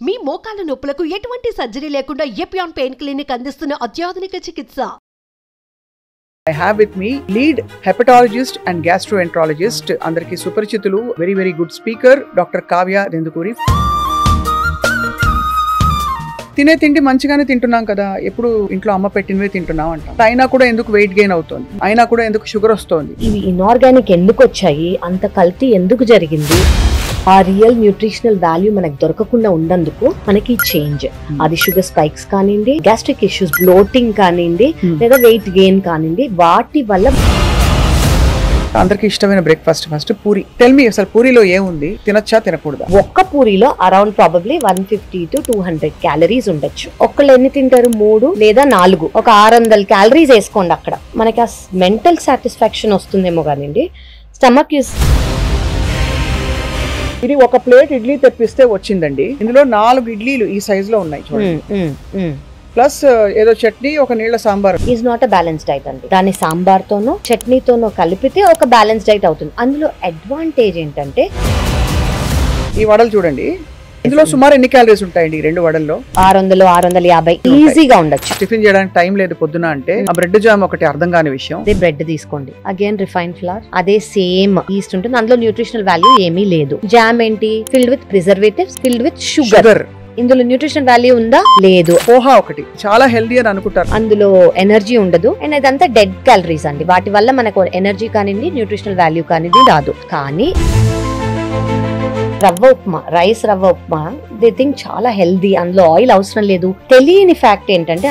మీ మోకాల నొప్పులకు ఎటువంటి సర్జరీ లేకుండా ఎపియాన్ పెయిన్ క్లినిక్ అందిస్తున్న అత్యాధునిక చికిత్స. I have with me lead hepatologist and gastroenterologist andarki suparchitulu very good speaker Dr. Kavya Dendukuri. తినే తిండి మంచిగానే తింటున్నాం కదా, ఎప్పుడు ఇంట్లో అమ్మ పెట్టినవే తింటున్నాం అంటాం. అయినా కూడా ఎందుకు వెయిట్ గెయిన్ అవుతుంది, అయినా కూడా ఎందుకు షుగర్ వస్తుంది. ఇవి ఇన్ఆర్గానిక్ ఎందుకు వచ్చాయి, అంత కల్తీ ఎందుకు జరిగింది, ఆ రియల్ న్యూట్రిషనల్ వాల్యూ మనకు దొరకకుండా ఉన్నందుకు మనకి చేంజ్. అది షుగర్ స్పైక్స్ కానివ్వండి, గ్యాస్ట్రిక్ ఇష్యూస్, బ్లోటింగ్ కానివ్వండి, లేదా వెయిట్ గెయిన్ కానివ్వండి, వాటి వల్ల. అందరికి ఇష్టమైన breakfast first puri. Tell me, అసలు పూరిలో ఏముంది, తినచ్చా తినకూడదా? ఒక్క పూరిలో అరౌండ్ ప్రాబబ్లీ 150 to 200 క్యాలరీస్ ఉండొచ్చు. ఒక్కళ్ళు ఎన్ని తింటారు? 3 లేదా 4. ఒక 600 క్యాలరీస్ వేసుకోండి. అక్కడ మనకి ఆ మెంటల్ సాటిస్ఫాక్షన్ వస్తుందేమో కానివ్వండి. స్టమక్ ఇది ఒక ప్లేట్ ఇడ్లీ తెప్పిస్తే వచ్చిందండి, ఇందులో 4 ఇడ్లీలు ఈ సైజ్ లో ఉన్నాయి చూడండి, ప్లస్ ఏదో చట్నీ, ఒక నీళ్ళ sambar. Is not a balance diet అండి. దాన్ని సాంబార్ తోనో చట్నీతోనో కలిపితే ఒక బ్యాలెన్స్ డైట్ అవుతుంది. అందులో అడ్వాంటేజ్ ఏంటంటే ఈ వడలు చూడండి, ఇందులో సుమారు ఎన్ని క్యాలరీస్ ఉంటాయండి? 2 వడల్లో 600-650 ఈజీగా ఉండొచ్చు. టిఫిన్ చేయడానికి టైం లేదు పొద్దున అంటే ఆ బ్రెడ్ జామ్ ఒకటి అర్థం కాని విషయం. అదే బ్రెడ్ తీసుకోండి, అగైన్ రిఫైన్ ఫ్లవర్, అదే సేమ్ ఈస్ట్ ఉంటుంది. అందులో న్యూట్రిషనల్ వాల్యూ ఏమీ లేదు. జామ్ ఏంటి? Filled with preservatives, filled with sugar. ఇందులో న్యూట్రిషన్ వాల్యూ ఉందా? లేదు. పోహా ఒకటి చాలా హెల్దీ అని అనుకుంటారు, అందులో ఎనర్జీ ఉండదు. అండ్ అదంతా డెడ్ క్యాలరీస్ అండి. వాటి వల్ల మనకు ఎనర్జీ కానివ్వండి, న్యూట్రిషనల్ వాల్యూ కానివ్వండి రాదు. కానీ రవ్వ ఉప్మా, రైస్ రవ్వ ఉప్మా, దే థింక్ చాలా హెల్దీ, అందులో ఆయిల్ అవసరం లేదు. తెలియని ఫ్యాక్ట్ ఏంటంటే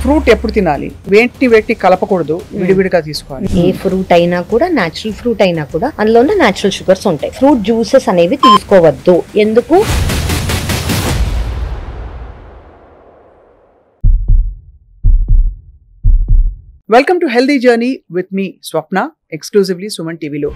ఫ్రూట్ ఎప్పుడు తినాలి, వేటి కలపకూడదు, విడివిడిగా తీసుకోవాలి. ఏ ఫ్రూట్ అయినా కూడా, నేచురల్ ఫ్రూట్ అయినా కూడా అందులో ఉన్న నేచురల్ షుగర్స్ ఉంటాయి. ఫ్రూట్ జ్యూసెస్ అనేవి తీసుకోవద్దు. ఎందుకు? Welcome to healthy journey with me Swapna, exclusively Suman టీవీలో.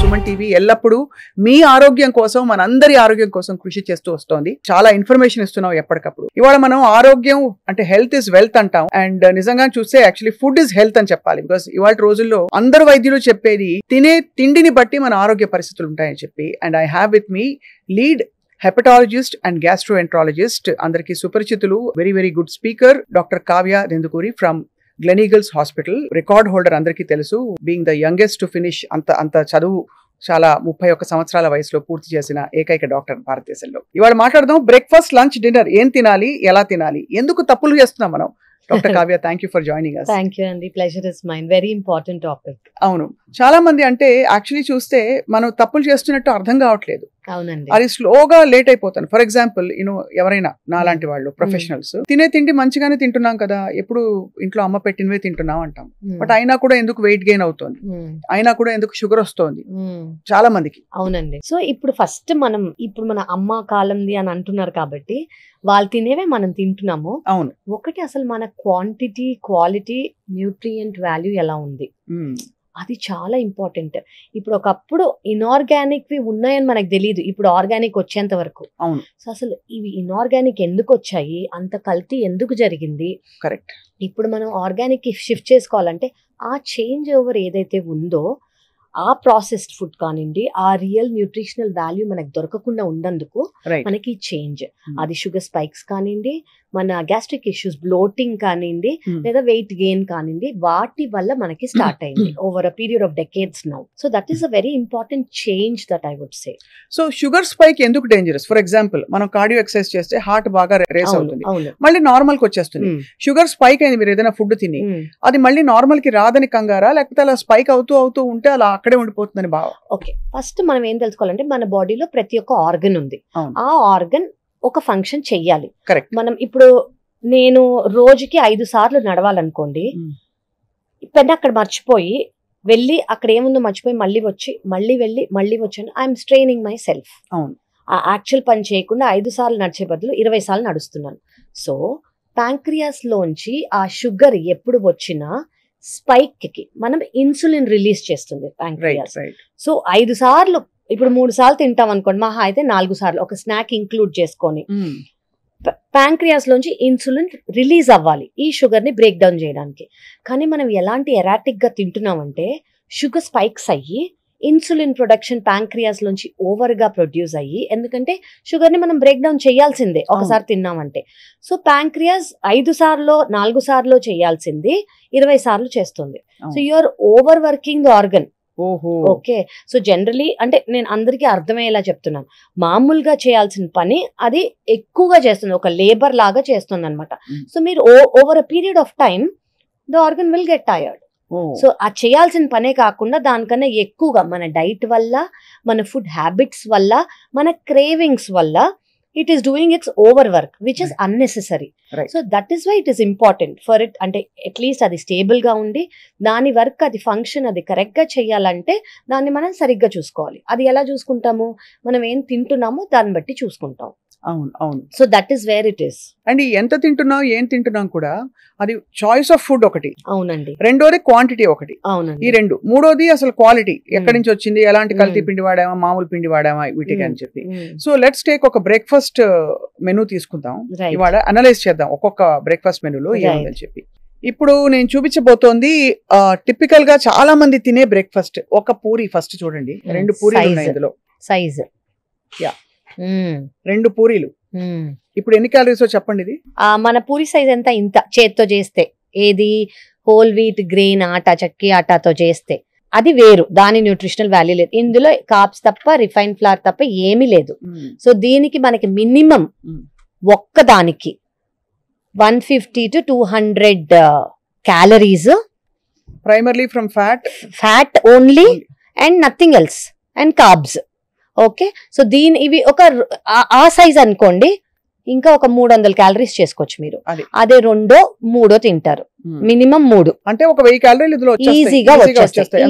సుమన్ టీవీ ఎల్లప్పుడూ మీ ఆరోగ్యం కోసం, మనందరి ఆరోగ్యం కోసం కృషి చేస్తూ వస్తోంది. చాలా ఇన్ఫర్మేషన్ ఇస్తున్నాం ఎప్పటికప్పుడు. ఇవాళ మనం ఆరోగ్యం అంటే హెల్త్ ఇస్ వెల్త్ అంటాం, అండ్ నిజంగా చూస్తే యాక్చువల్లీ ఫుడ్ ఇస్ హెల్త్ అని చెప్పాలి. బికాస్ ఇవాళ రోజుల్లో అందరు వైద్యులు చెప్పేది తినే తిండిని బట్టి మన ఆరోగ్య పరిస్థితులు ఉంటాయని చెప్పి. And I have with me lead hepatologist and gastroenterologist andarki suparchitulu very good speaker Dr. Kavya Dendukuri from Gleneagles Hospital. Record holder andarki telusu, being the youngest to finish anta chaduvu చాలా 31 సంవత్సరాల వయసులో పూర్తి చేసిన ఏకైక doctor భారతదేశంలో. ఇవాళ మాట్లాడదాం breakfast, lunch, dinner ఏం తినాలి, ఎలా తినాలి, ఎందుకు తప్పులు చేస్తున్నాం మనం. Doctor Kavya, thank you for joining us. Thank you అండి, pleasure is mine. Very important topic. అవును, చాలా మంది అంటే యాక్చువల్లీ చూస్తే మనం తప్పులు చేస్తున్నట్టు అర్థం కావట్లేదు. అవునండి, అది స్లోగా లేట్ అయిపోతాను. ఫర్ ఎగ్జాంపుల్ ఎవరైనా నాలాంటి వాళ్ళు ప్రొఫెషనల్స్ తినే తిండి మంచిగానే తింటున్నాం కదా, ఎప్పుడు ఇంట్లో అమ్మ పెట్టినవే తింటున్నాం అంటాం. బట్ అయినా కూడా ఎందుకు వెయిట్ గెయిన్ అవుతుంది, అయినా కూడా ఎందుకు షుగర్ వస్తుంది చాలా మందికి. అవునండి. సో ఇప్పుడు ఫస్ట్ మన అమ్మ కాలంది అని అంటున్నారు కాబట్టి వాళ్ళు తినేవే మనం తింటున్నాము. అవును. ఒకటి, అసలు మన క్వాంటిటీ, క్వాలిటీ, న్యూట్రియంట్ వాల్యూ ఎలా ఉంది, అది చాలా ఇంపార్టెంట్. ఇప్పుడు ఒకప్పుడు ఇన్ఆర్గానిక్ వి ఉన్నాయని మనకు తెలియదు, ఇప్పుడు ఆర్గానిక్ వచ్చేంత వరకు. అవును. సో అసలు ఇవి ఇన్ఆర్గానిక్ ఎందుకు వచ్చాయి, అంత కల్తీ ఎందుకు జరిగింది. కరెక్ట్. ఇప్పుడు మనం ఆర్గానిక్ కి షిఫ్ట్ చేసుకోవాలంటే ఆ చేంజ్ ఓవర్ ఏదైతే ఉందో, ఆ ప్రాసెస్డ్ ఫుడ్ కానివ్వండి, ఆ రియల్ న్యూట్రిషనల్ వాల్యూ మనకు దొరకకుండా ఉన్నందుకు మనకి చేంజ్. అది షుగర్ స్పైక్స్ కానివ్వండి, మన గ్యాస్ట్రిక్ ఇష్యూస్, బ్లోటింగ్ కానివ్వండి, లేదా వెయిట్ గెయిన్ కానివ్వండి, వాటి వల్ల మనకి స్టార్ట్ అయింది over a period of decades now. So that is a very important change that I would say. So sugar spike ఎందుకు డేంజరస్? ఫర్ ఎగ్జాంపుల్ మనం కార్డియో ఎక్సర్సైజ్ చేస్తే హార్ట్ బాగా రేస్ అవుతుంది, మళ్ళీ నార్మల్ కి వచ్చేస్తుంది. షుగర్ స్పైక్ అయింది మీరు ఏదైనా ఫుడ్ తిని, అది మళ్ళీ నార్మల్ కి రాదని కంగారా, లేకపోతే అలా స్పైక్ అవుతూ ఉంటే అలా అక్కడే ఉండిపోతుందని బాగా? ఓకే, ఫస్ట్ మనం ఏం తెలుసుకోవాలంటే మన బాడీలో ప్రతి ఒక్క ఆర్గన్ ఉంది. ఆ ఆర్గన్ ఒక ఫంక్షన్ చెయ్యాలి. కరెక్ట్. మనం ఇప్పుడు నేను రోజుకి 5 సార్లు నడవాలనుకోండి, పెద్ద అక్కడ మర్చిపోయి వెళ్ళి అక్కడ ఏముందో మర్చిపోయి మళ్ళీ వచ్చి మళ్ళీ వెళ్ళి మళ్ళీ వచ్చాను, ఐఎమ్ స్ట్రెయినింగ్ మై సెల్ఫ్. అవును. ఆ యాక్చువల్ పని చేయకుండా 5 సార్లు నడిచే బదులు 20 సార్లు నడుస్తున్నాను. సో ప్యాంక్రియాస్ లోంచి ఆ షుగర్ ఎప్పుడు వచ్చినా స్పైక్ కి మనం ఇన్సులిన్ రిలీజ్ చేస్తుంది ప్యాంక్రియాస్. సో 5 సార్లు, ఇప్పుడు 3 సార్లు తింటాం అనుకోండి, మహా అయితే 4 సార్లు ఒక స్నాక్ ఇంక్లూడ్ చేసుకొని ప్యాంక్రియాస్ లోంచి ఇన్సులిన్ రిలీజ్ అవ్వాలి ఈ షుగర్ ని బ్రేక్ డౌన్ చేయడానికి. కానీ మనం ఎలాంటి ఎరాటిక్ గా తింటున్నామంటే షుగర్ స్పైక్స్ అయ్యి ఇన్సులిన్ ప్రొడక్షన్ ప్యాంక్రియాస్ లోంచి ఓవర్ గా ప్రొడ్యూస్ అయ్యి, ఎందుకంటే షుగర్ ని మనం బ్రేక్ డౌన్ చేయాల్సిందే ఒకసారి తిన్నామంటే. సో ప్యాంక్రియాస్ 5 సార్లు 4 సార్లు చేయాల్సింది 20 సార్లు చేస్తుంది. So you're over working the organ. Okay, so generally అంటే నేను అందరికీ అర్థమయ్యేలా చెప్తున్నాను, మామూలుగా చేయాల్సిన పని అది ఎక్కువగా చేస్తుంది, ఒక లేబర్ లాగా చేస్తుంది అనమాట. సో మీరు over a period of time the organ will get tired. So ఆ చేయాల్సిన పనే కాకుండా దానికన్నా ఎక్కువగా మన డైట్ వల్ల, మన ఫుడ్ హ్యాబిట్స్ వల్ల, మన క్రేవింగ్స్ వల్ల it is doing its over work which is unnecessary. So that is why it is important for it. అంటే అట్లీస్ట్ అది స్టేబుల్ గా ఉండి దాని వర్క్, అది ఫంక్షన్ అది కరెక్ట్ గా చేయాలంటే దాన్ని మనం సరిగ్గా చూసుకోవాలి. అది ఎలా చూసుకుంటాము, మనం ఏం తింటున్నామో దాన్ని బట్టి చూసుకుంటాం. అవును అవును. So that is where it is. And ఎంత తింటున్నాం ఏం తింటున్నాం కూడా అది చాయిస్ ఆఫ్ ఫుడ్ ఒకటి. అవునండి. రెండోది క్వాంటిటీ ఒకటి. అవునండి. ఈ రెండు. మూడోది అసలు క్వాలిటీ, ఎక్కడి నుంచి వచ్చింది, ఎలాంటి కల్తీ పిండి వాడామా, మామూలు పిండి వాడామా, వీటికి అని చెప్పి. సో లెట్స్ టేక్ ఒక బ్రేక్ఫాస్ట్ మెనూ తీసుకుందాం ఇవాళ, అనలైజ్ చేద్దాం ఒక్కొక్క బ్రేక్ఫాస్ట్ మెనూలో ఏముందని చెప్పి. ఇప్పుడు నేను చూపించబోతోంది టిపికల్ గా చాలా మంది తినే బ్రేక్ఫాస్ట్. ఒక పూరి ఫస్ట్ చూడండి, 2 పూరీలు ఉన్నాయి ఇందులో. సైజ్ యా, 2 పూరీలు. ఇప్పుడు ఎన్ని క్యాలరీస్ చెప్పండి ఇది? మన పూరి సైజ్ ఎంత? ఇంత చేత్తో చేస్తే, ఏది హోల్ వీట్ గ్రెయిన్ ఆటా, చక్కి ఆటాతో చేస్తే అది వేరు, దాని న్యూట్రిషనల్ వాల్యూ లేదు. ఇందులో కార్బ్స్ తప్ప, రిఫైన్ ఫ్లవర్ తప్ప ఏమీ లేదు. సో దీనికి మనకి మినిమం ఒక్కదానికి 150 to 200 calories, primarily from fat only and nothing else, and carbs. Okay, so ఇవి ఒక ఆ సైజ్ అనుకోండి, ఇంకా ఒక 300 క్యాలరీస్ చేసుకోవచ్చు మీరు. అదే 2-3 తింటారు, మినిమం 3 అంటే ఒక 1000 క్యాలరీలు ఈజీగా వచ్చేస్తాయి.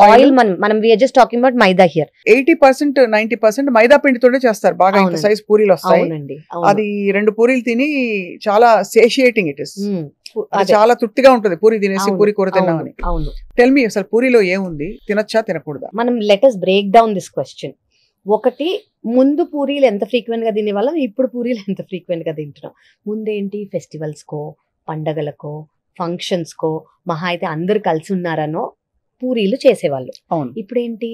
ఆయిల్ మనం we are just talking about maida here. 80% 90% maida పిండితోనే చేస్తారు బాగా, ఇంత సైజ్ పూరీలు వస్తాయి. అది 2 పూరీలు తిని చాలా సేషియేటింగ్ ఇట్ ఇస్, చాలా తృప్తిగా ఉంటుంది పూరి తినేసి పూరి కూర తిన్నామని. టెల్ మీ, అసలు పూరిలో ఏముంది, తినొచ్చా తినకూడదా? మనం let us break down this question. ఒకటి, ముందు పూరీలు ఎంత ఫ్రీక్వెంట్ గా తినేవాళ్ళం, ఇప్పుడు పూరీలు ఎంత ఫ్రీక్వెంట్ గా తింటున్నాం. ముందేంటి, ఫెస్టివల్స్ కో, పండగలకో, ఫంక్షన్స్ కో, మహా అయితే అందరు కలిసి ఉన్నారనో పూరీలు చేసేవాళ్ళు. ఇప్పుడేంటి,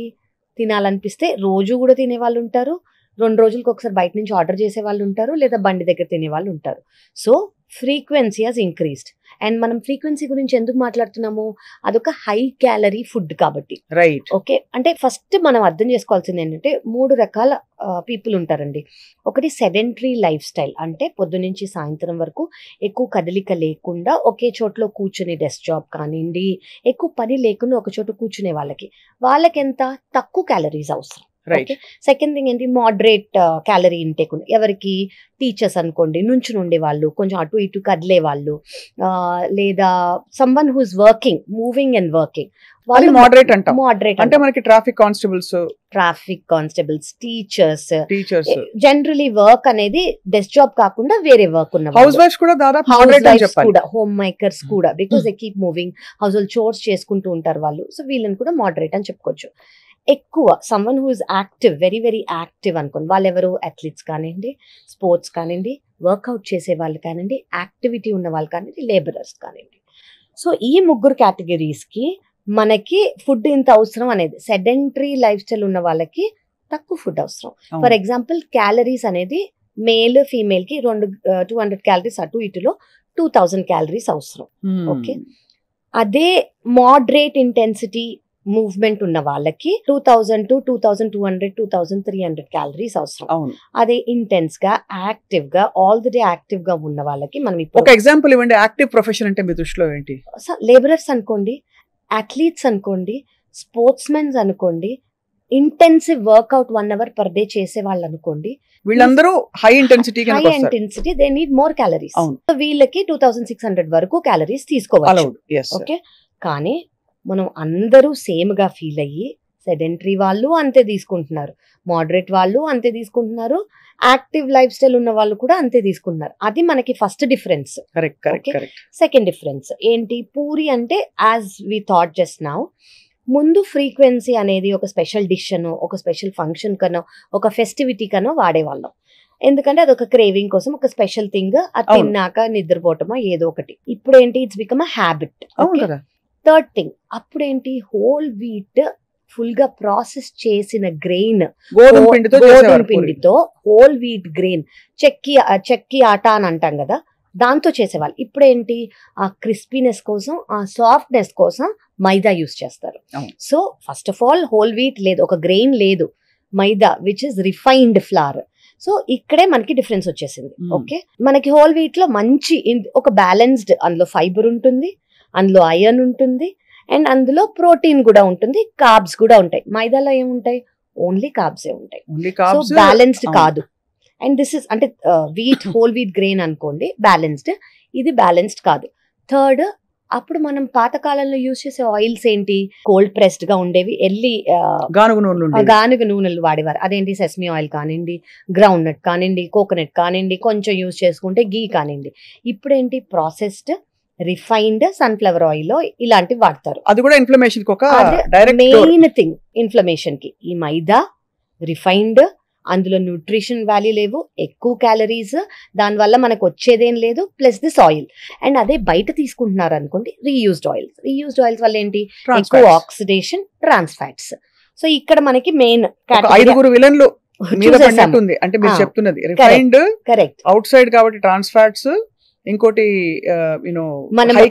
తినాలనిపిస్తే రోజు కూడా తినేవాళ్ళు ఉంటారు, 2 రోజులకు ఒకసారి బయట నుంచి ఆర్డర్ చేసే వాళ్ళు ఉంటారు, లేదా బండి దగ్గర తినే వాళ్ళు ఉంటారు. So frequency has increased. And మనం ఫ్రీక్వెన్సీ గురించి ఎందుకు మాట్లాడుతున్నాము, అదొక హై క్యాలరీ ఫుడ్ కాబట్టి. రైట్. ఓకే, అంటే ఫస్ట్ మనం అర్థం చేసుకోవాల్సింది ఏంటంటే 3 రకాల పీపుల్ ఉంటారండి. ఒకటి సెడెంటరీ లైఫ్ స్టైల్, అంటే పొద్దునుంచి సాయంత్రం వరకు ఎక్కువ కదలిక లేకుండా ఒకే చోట్లో కూర్చునే, డెస్క్ జాబ్ కానివ్వండి, ఎక్కువ పని లేకుండా ఒక చోట కూర్చునే వాళ్ళకి ఎంత తక్కువ క్యాలరీస్ అవసరం. సెకండ్ థింగ్ ఏంటి, మోడరేట్ క్యాలరీ ఇంటేక్ ఉంది. ఎవరికి, టీచర్స్ అనుకోండి, నుంచుని ఉండే వాళ్ళు, కొంచెం అటు ఇటు కదిలే వాళ్ళు, లేదా someone who is working, moving and working, వాళ్ళు మోడరేట్ అంటాం. మోడరేట్ అంటే మనకి traffic constables, teachers generally work అనేది డెస్క్ జాబ్ కాకుండా వేరే వర్క్ ఉన్న హౌస్ వైఫ్స్ కూడా, దాదాపు కూడా హోమ్ మేకర్స్ కూడా, because they keep moving, house hold chores చేసుకుంటూ ఉంటారు వాళ్ళు. సో వీళ్ళని కూడా మోడరేట్ అని చెప్పుకోవచ్చు. ఎక్కువ someone who is active, very very active అనుకోండి, వాళ్ళు ఎవరు, అథ్లీట్స్ కానివ్వండి, స్పోర్ట్స్ కానివ్వండి, వర్కౌట్ చేసే వాళ్ళు కానివ్వండి, యాక్టివిటీ ఉన్న వాళ్ళు కానివ్వండి, లేబరర్స్ కానివ్వండి. సో ఈ 3 కేటగిరీస్కి మనకి ఫుడ్ ఇంత అవసరం అనేది. సెడెంటరీ లైఫ్ స్టైల్ ఉన్న వాళ్ళకి తక్కువ ఫుడ్ అవసరం. ఫర్ ఎగ్జాంపుల్ క్యాలరీస్ అనేది మేల్ ఫీమేల్ కి 200 క్యాలరీస్ అటు ఇటులో 2000 క్యాలరీస్ అవసరం. ఓకే, అదే మోడరేట్ ఇంటెన్సిటీ మూవ్మెంట్ ఉన్న వాళ్ళకి 2000 to 2200 2300 క్యాలరీస్ అవసరం. అదే ఇంటెన్స్ గా, యాక్టివ్ గా, ఆల్ ది డే యాక్టివ్ గా ఉన్న వాళ్ళకి మనం ఒక ఎగ్జాంపుల్ ఇవ్వండి. యాక్టివ్ ప్రొఫెషన్ అంటే మీ దృష్టిలో ఏంటి? లేబరర్స్ అనుకోండి, అథ్లీట్స్ అనుకోండి, స్పోర్ట్స్ మెన్స్ అనుకోండి, intensive workout 1 hour per day చేసే వాళ్ళు అనుకోండి, వీళ్ళందరూ high intensity they need more calories. వీళ్ళకి 2600 వరకు క్యాలరీస్ తీసుకోవాలి. ఓకే, కానీ మనం అందరూ సేమ్ గా ఫీల్ అయ్యి, సెడెంటరీ వాళ్ళు అంతే తీసుకుంటున్నారు, మోడరేట్ వాళ్ళు అంతే తీసుకుంటున్నారు, యాక్టివ్ లైఫ్ స్టైల్ ఉన్న వాళ్ళు కూడా అంతే తీసుకుంటున్నారు. అది మనకి ఫస్ట్ డిఫరెన్స్. సెకండ్ డిఫరెన్స్ ఏంటి, పూరి అంటే as we thought just now, ముందు ఫ్రీక్వెన్సీ అనేది ఒక స్పెషల్ డిష్ అనో, ఒక స్పెషల్ ఫంక్షన్ కనో, ఒక ఫెస్టివిటీ కనో వాడేవాళ్ళం. ఎందుకంటే అదొక క్రేవింగ్ కోసం ఒక స్పెషల్ థింగ్, అది అవును. తిన్నాక నిద్రపోవటమో ఏదో ఒకటి. ఇప్పుడు ఏంటి, ఇట్స్ బికమ్ అ హ్యాబిట్. అవును కదా. థర్డ్ థింగ్, అప్పుడేంటి హోల్ వీట్ ఫుల్ గా ప్రాసెస్ చేసిన గ్రెయిన్, గోధుమ పిండితో గోధుమ చేసేవారు పూరి. పిండితో హోల్ వీట్ గ్రెయిన్, చెక్కి ఆట అని అంటాం కదా, దాంతో చేసేవాళ్ళు. ఇప్పుడేంటి, ఆ క్రిస్పీనెస్ కోసం, ఆ సాఫ్ట్నెస్ కోసం మైదా యూస్ చేస్తారు. అవును. So first of all whole wheat లేదు, ఒక గ్రెయిన్ లేదు, maida which is refined flour. So ఇక్కడే మనకి డిఫరెన్స్ వచ్చేసింది. ఓకే, మనకి హోల్ వీట్ లో మంచి ఒక బ్యాలెన్స్డ్, అందులో ఫైబర్ ఉంటుంది, అందులో ఐరన్ ఉంటుంది, అండ్ అందులో ప్రోటీన్ కూడా ఉంటుంది, కార్బ్స్ కూడా ఉంటాయి. మైదాలో ఏముంటాయి, ఓన్లీ కార్బ్సే ఉంటాయి. Only so carbs. బ్యాలెన్స్డ్ కాదు. అండ్ దిస్ ఇస్ అంటే వీట్, హోల్ వీట్ గ్రెయిన్ అనుకోండి బ్యాలెన్స్డ్, ఇది బ్యాలెన్స్డ్ కాదు. థర్డ్, అప్పుడు మనం పాతకాలంలో యూజ్ చేసే ఆయిల్స్ ఏంటి, కోల్డ్ ప్రెస్డ్ గా ఉండేవి, గానుగ నూనెలు వాడేవారు. అదేంటి, సెసమీ ఆయిల్ కానివ్వండి, గ్రౌండ్ నట్ కానివ్వండి, కోకోనట్ కానివ్వండి, కొంచెం యూజ్ చేసుకుంటే గీ కానివ్వండి. ఇప్పుడేంటి, ప్రాసెస్డ్ రిఫైన్డ్ సన్ఫ్లవర్ ఆయిల్ ఇలాంటివి వాడతారు. అది కూడా ఇన్ఫ్లమేషన్ కి ఒక డైరెక్ట్ మెయిన్ థింగ్ ఇన్ఫ్లమేషన్ కి. ఈ మైదా రిఫైన్డ్, అందులో న్యూట్రిషన్ వాల్యూ లేవు, ఎక్కువ క్యాలరీస్, దానివల్ల మనకు వచ్చేదేం లేదు, ప్లస్ దిస్ ఆయిల్. అండ్ అదే బయట తీసుకుంటున్నారు అనుకోండి, రీయూజ్డ్ ఆయిల్స్ వల్ల ఏంటి, ఎక్కువ ఆక్సిడేషన్, ట్రాన్స్ ఫ్యాట్స్. సో ఇక్కడ మనకి మెయిన్ 5 విలన్లు మీద పడినట్టుంది. అంటే మీరు చెప్తున్నది రిఫైన్డ్, కరెక్ట్, అవుట్ సైడ్ కాబట్టి ట్రాన్స్ ఫ్యాట్స్, ఇంకోటి high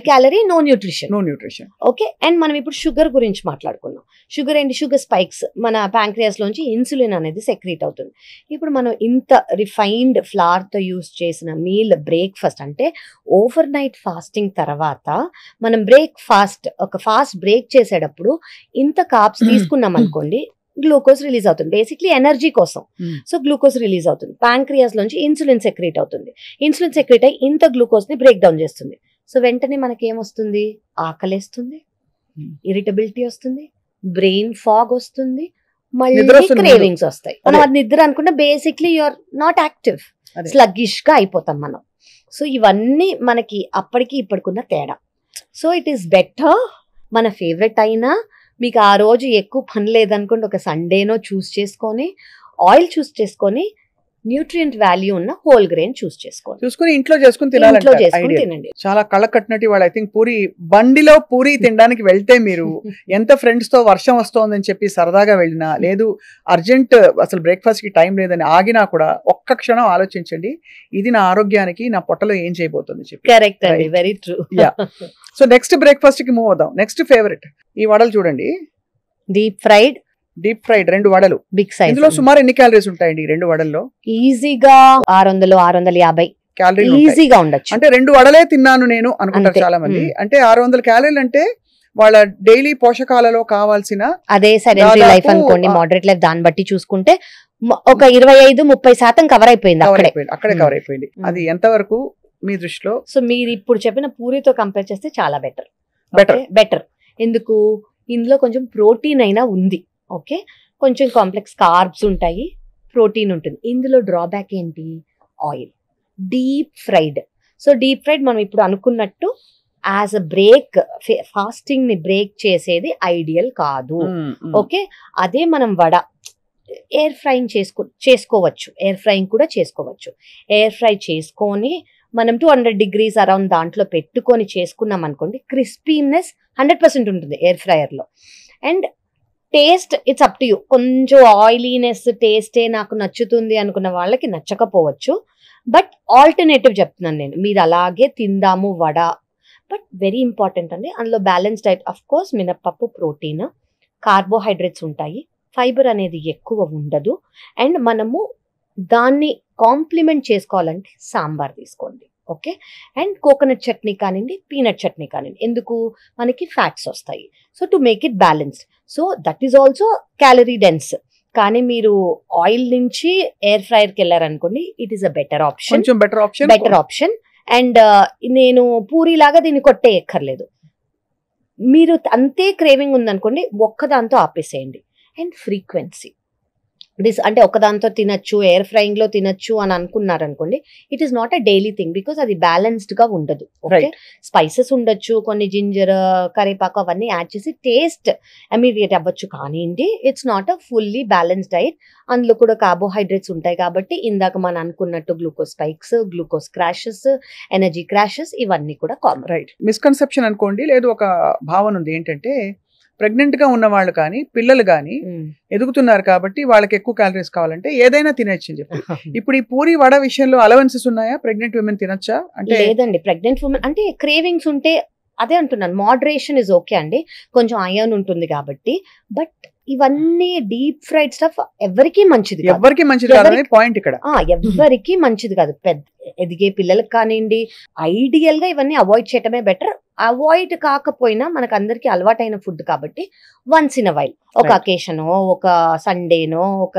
calorie, no nutrition. Okay, and మనం ఇప్పుడు షుగర్ గురించి మాట్లాడుకున్నాం. షుగర్ ఏంటి, షుగర్ స్పైక్స్, మన ప్యాంక్రియాస్ లోంచి ఇన్సులిన్ అనేది సెక్రీట్ అవుతుంది. ఇప్పుడు మనం ఇంత రిఫైన్డ్ ఫ్లవర్ తో యూస్ చేసిన మీల్, బ్రేక్ఫాస్ట్ అంటే ఓవర్ నైట్ ఫాస్టింగ్ తర్వాత మనం ఒక ఫాస్ట్ బ్రేక్ చేసేటప్పుడు ఇంత కార్బ్స్ తీసుకున్నాం అనుకోండి, గ్లూకోజ్ రిలీజ్ అవుతుంది, బేసిక్లీ ఎనర్జీ కోసం. సో గ్లూకోజ్ రిలీజ్ అవుతుంది, ప్యాంక్రియాస్ లోంచి ఇన్సులిన్ సెక్రేట్ అవుతుంది, ఇన్సులిన్ సెక్రేట్ అయ్యి ఇంత గ్లూకోజ్ ని బ్రేక్ డౌన్ చేస్తుంది. సో వెంటనే మనకి ఏమొస్తుంది, ఆకలేస్తుంది, ఇరిటబిలిటీ వస్తుంది, బ్రెయిన్ ఫాగ్ వస్తుంది, మళ్ళీ క్రేవింగ్స్ వస్తాయి. మనం అది నిద్ర అనుకుంటే basically you're not active, sluggish గా అయిపోతాం మనం. సో ఇవన్నీ మనకి అప్పటికి ఇప్పటికున్న తేడా. సో ఇట్ ఈస్ బెటర్, మన ఫేవరెట్ అయినా మీకు ఆ రోజు ఎక్కువ పని లేదనుకోండి, ఒక సండేనో చూస్ చేసుకొని, ఆయిల్ చూస్ చేసుకొని, న్యూట్రియంట్ వాల్యూ ఉన్న హోల్ గ్రెయిన్ చూసుకొని ఇంట్లో చేసుకుని తినండి. చాలా కళ్ళ కట్టినట్టు వాళ్ళు. ఐ థింక్ బండిలో పూరి తినడానికి వెళ్తే మీరు ఎంత ఫ్రెండ్స్ తో వర్షం వస్తోందని చెప్పి సరదాగా వెళ్ళినా, లేదు అర్జెంట్ అసలు బ్రేక్ఫాస్ట్ కి టైం లేదని ఆగినా కూడా ఒక్క క్షణం ఆలోచించండి, ఇది నా ఆరోగ్యానికి, నా పొట్టలో ఏం చేయబోతుంది చెప్పి. కరెక్ట్ అండి, very true. So next breakfast కి మూవ్ అవుదాం. నెక్స్ట్ ఫేవరెట్, ఈ వడలు చూడండి, డీప్ ఫ్రైడ్ 2 వడలు, బిగ్ సైజ్. ఇందులో సుమారు ఎన్ని క్యాలరీస్ ఉంటాయండి 2 వడల్లో? ఈజీగా 600-650 క్యాలరీలు ఈజీగా ఉండొచ్చు. అంటే 2 వడలే తిన్నాను నేను అనుకుంటారు చాలా మంది. అంటే 600 క్యాలరీలు అంటే వాళ్ళ డైలీ పోషకాలలో కావాల్సిన, అదే సెడెంటరీ లైఫ్ అనుకోండి, మోడరేట్ లైఫ్, దాన్ని బట్టి చూసుకుంటే ఒక 25-30% కవర్ అయిపోయింది, అక్కడే కవర్ అయిపోయింది. అది ఎంత వరకు మీ దృష్టిలో? సో మీరు ఇప్పుడు చెప్పిన పూరితో కంపేర్ చేస్తే చాలా బెటర్. ఎందుకు, ఇందులో కొంచెం ప్రోటీన్ అయినా ఉంది. ఓకే, కొంచెం కాంప్లెక్స్ కార్బ్స్ ఉంటాయి, ప్రోటీన్ ఉంటుంది. ఇందులో డ్రాబ్యాక్ ఏంటి, oil, deep fried. So deep fried మనం ఇప్పుడు అనుకున్నట్టు యాజ్ అ బ్రేక్, ఫాస్టింగ్ ని బ్రేక్ చేసేది ఐడియల్ కాదు. ఓకే, అదే మనం వడ ఎయిర్ ఫ్రైయింగ్ చేసుకోవచ్చు, ఎయిర్ ఫ్రైయింగ్ కూడా చేసుకోవచ్చు. ఎయిర్ ఫ్రై చేసుకొని మనం 200 degrees అరౌండ్ దాంట్లో పెట్టుకొని చేసుకున్నాం అనుకోండి, క్రిస్పీనెస్ 100% ఉంటుంది ఎయిర్ ఫ్రైయర్ లో. And taste it's up to you. కొంచెం ఆయిలీనెస్ టేస్టే నాకు నచ్చుతుంది అనుకున్న వాళ్ళకి నచ్చకపోవచ్చు, బట్ ఆల్టర్నేటివ్ చెప్తున్నాను నేను, మీరు అలాగే తిందాము వడ. బట్ వెరీ ఇంపార్టెంట్ అండి, అందులో బ్యాలెన్స్ డైట్. అఫ్ కోర్స్ మినప్పప్పు ప్రోటీన్, కార్బోహైడ్రేట్స్ ఉంటాయి, ఫైబర్ అనేది ఎక్కువ ఉండదు. అండ్ మనము దాన్ని కాంప్లిమెంట్ చేసుకోవాలంటే సాంబార్ తీసుకోండి. ఓకే, అండ్ కోకోనట్ చట్నీ కానివ్వండి, పీనట్ చట్నీ కానివ్వండి, ఎందుకు, మనకి ఫ్యాట్స్ వస్తాయి. So to make it balanced. So that is also calorie dense. కానీ మీరు ఆయిల్ నుంచి ఎయిర్ ఫ్రైయర్కి వెళ్ళారనుకోండి, it is a better option. And నేను పూరిలాగా దీన్ని కొట్టేయక్కర్లేదు. మీరు అంతే క్రేవింగ్ ఉందనుకోండి, ఒక్కదాంతో ఆపేసేయండి. అండ్ ఫ్రీక్వెన్సీ, అంటే ఒకదాంతో తినచ్చు, ఎయిర్ ఫ్రైయింగ్ లో తినచ్చు అని అనుకున్నారు అనుకోండి, it is not a daily thing because అది బ్యాలెన్స్డ్ గా ఉండదు. ఓకే, స్పైసెస్ ఉండొచ్చు, కొన్ని జింజర్, కరివేపాకు అవన్నీ యాడ్ చేసి టేస్ట్ ఇమీడియట్ అవ్వచ్చు, కానీ it's not a fully balanced diet. అందులో కూడా కార్బోహైడ్రేట్స్ ఉంటాయి కాబట్టి ఇందాక మనం అనుకున్నట్టు glucose spikes, glucose crashes, energy crashes ఇవన్నీ కూడా కామన్. రైట్. మిస్కన్సెప్షన్ అనుకోండి, లేదు ఒక భావన ఉంది ఏంటంటే ప్రెగ్నెంట్ గా ఉన్న వాళ్ళు కానీ పిల్లలు కానీ ఎదుగుతున్నారు కాబట్టి వాళ్ళకి ఎక్కువ క్యాలరీస్ కావాలంటే ఏదైనా తినచ్చు అని చెప్పి. ఇప్పుడు ఈ పూరి వడ విషయంలో అలవెన్సెస్ ఉన్నాయా? ప్రెగ్నెంట్ విమెన్ తినచ్చా? అంటే లేదండి, ప్రెగ్నెంట్ ఉమెన్ అంటే క్రేవింగ్స్ ఉంటే అదే అంటున్నాను, మోడరేషన్ ఇస్ ఓకే అండి, కొంచెం అయర్న్ ఉంటుంది కాబట్టి. బట్ ఇవన్నీ డీప్ ఫ్రైడ్ స్టఫ్ ఎవరికి మంచిది కాదు. ఎవరికి మంచిది కాదు పాయింట్ ఇక్కడ. ఎవరికి మంచిది కాదు. పెద్ద ఎదిగే పిల్లలకు కానివ్వండి, ఐడియల్ గా ఇవన్నీ అవాయిడ్ చేయటమే బెటర్. అవాయిడ్ కాకపోయినా మనకు అందరికి అలవాటైన ఫుడ్ కాబట్టి వన్స్ ఇన్ అ వైల్, ఒక అకేషనో, ఒక సండేనో, ఒక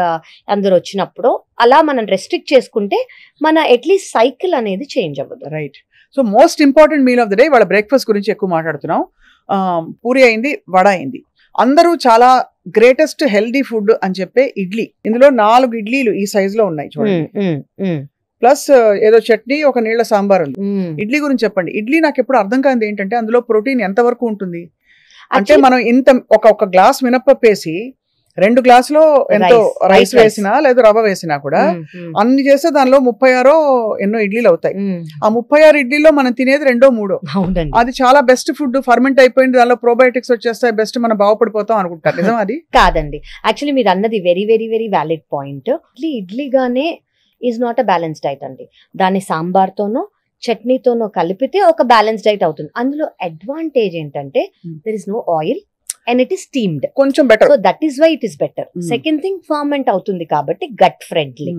అందరు వచ్చినప్పుడు అలా మనం రెస్ట్రిక్ట్ చేసుకుంటే మన అట్లీస్ట్ సైకిల్ అనేది చేంజ్ అవ్వదు. Right. So most important meal of the day, వాళ్ళ బ్రేక్ఫాస్ట్ గురించి ఎక్కువ మాట్లాడుతున్నాం. పూరి అయింది, వడ అయింది. అందరూ చాలా గ్రేటెస్ట్ హెల్దీ ఫుడ్ అని చెప్పే ఇడ్లీ. ఇందులో 4 ఇడ్లీలు ఈ సైజ్ లో ఉన్నాయి చూడండి, ప్లస్ ఏదో చట్నీ, ఒక నీళ్ల సాంబార్ ఉంది. ఇడ్లీ గురించి చెప్పండి. ఇడ్లీ నాకు ఎప్పుడు అర్థం కాదు ఏంటంటే అందులో ప్రోటీన్ ఎంత వరకు ఉంటుంది అంటే, మనం ఇంత ఒక గ్లాస్ మినపప్పు వేసి 2 గ్లాసులో ఎంతో రైస్ వేసినా లేదా రవ్వ వేసినా కూడా అన్ని చేస్తే దానిలో 36 ఎన్నో ఇడ్లీలు అవుతాయి. ఆ 36 ఇడ్లీలో మనం తినేది 2-3. అది చాలా బెస్ట్ ఫుడ్, ఫర్మెంట్ అయిపోయింది, దానిలో ప్రోబయోటిక్స్ వచ్చేస్తాయి, బెస్ట్ మనం బాగుపడిపోతాం అనుకుంటారు. నిజం అది కాదండి. యాక్చువల్లీ మీరు అన్నది very very very valid point. ఇడ్లీగానే is not a balance diet అండి. దాన్ని సాంబార్తోనో చట్నీతోనో కలిపితే ఒక బ్యాలెన్స్ డైట్ అవుతుంది. అందులో అడ్వాంటేజ్ ఏంటంటే there is no oil and it is steamed, కొంచెం better. so that is why it is better. Second thing, ferment అవుతుంది కాబట్టి gut friendly.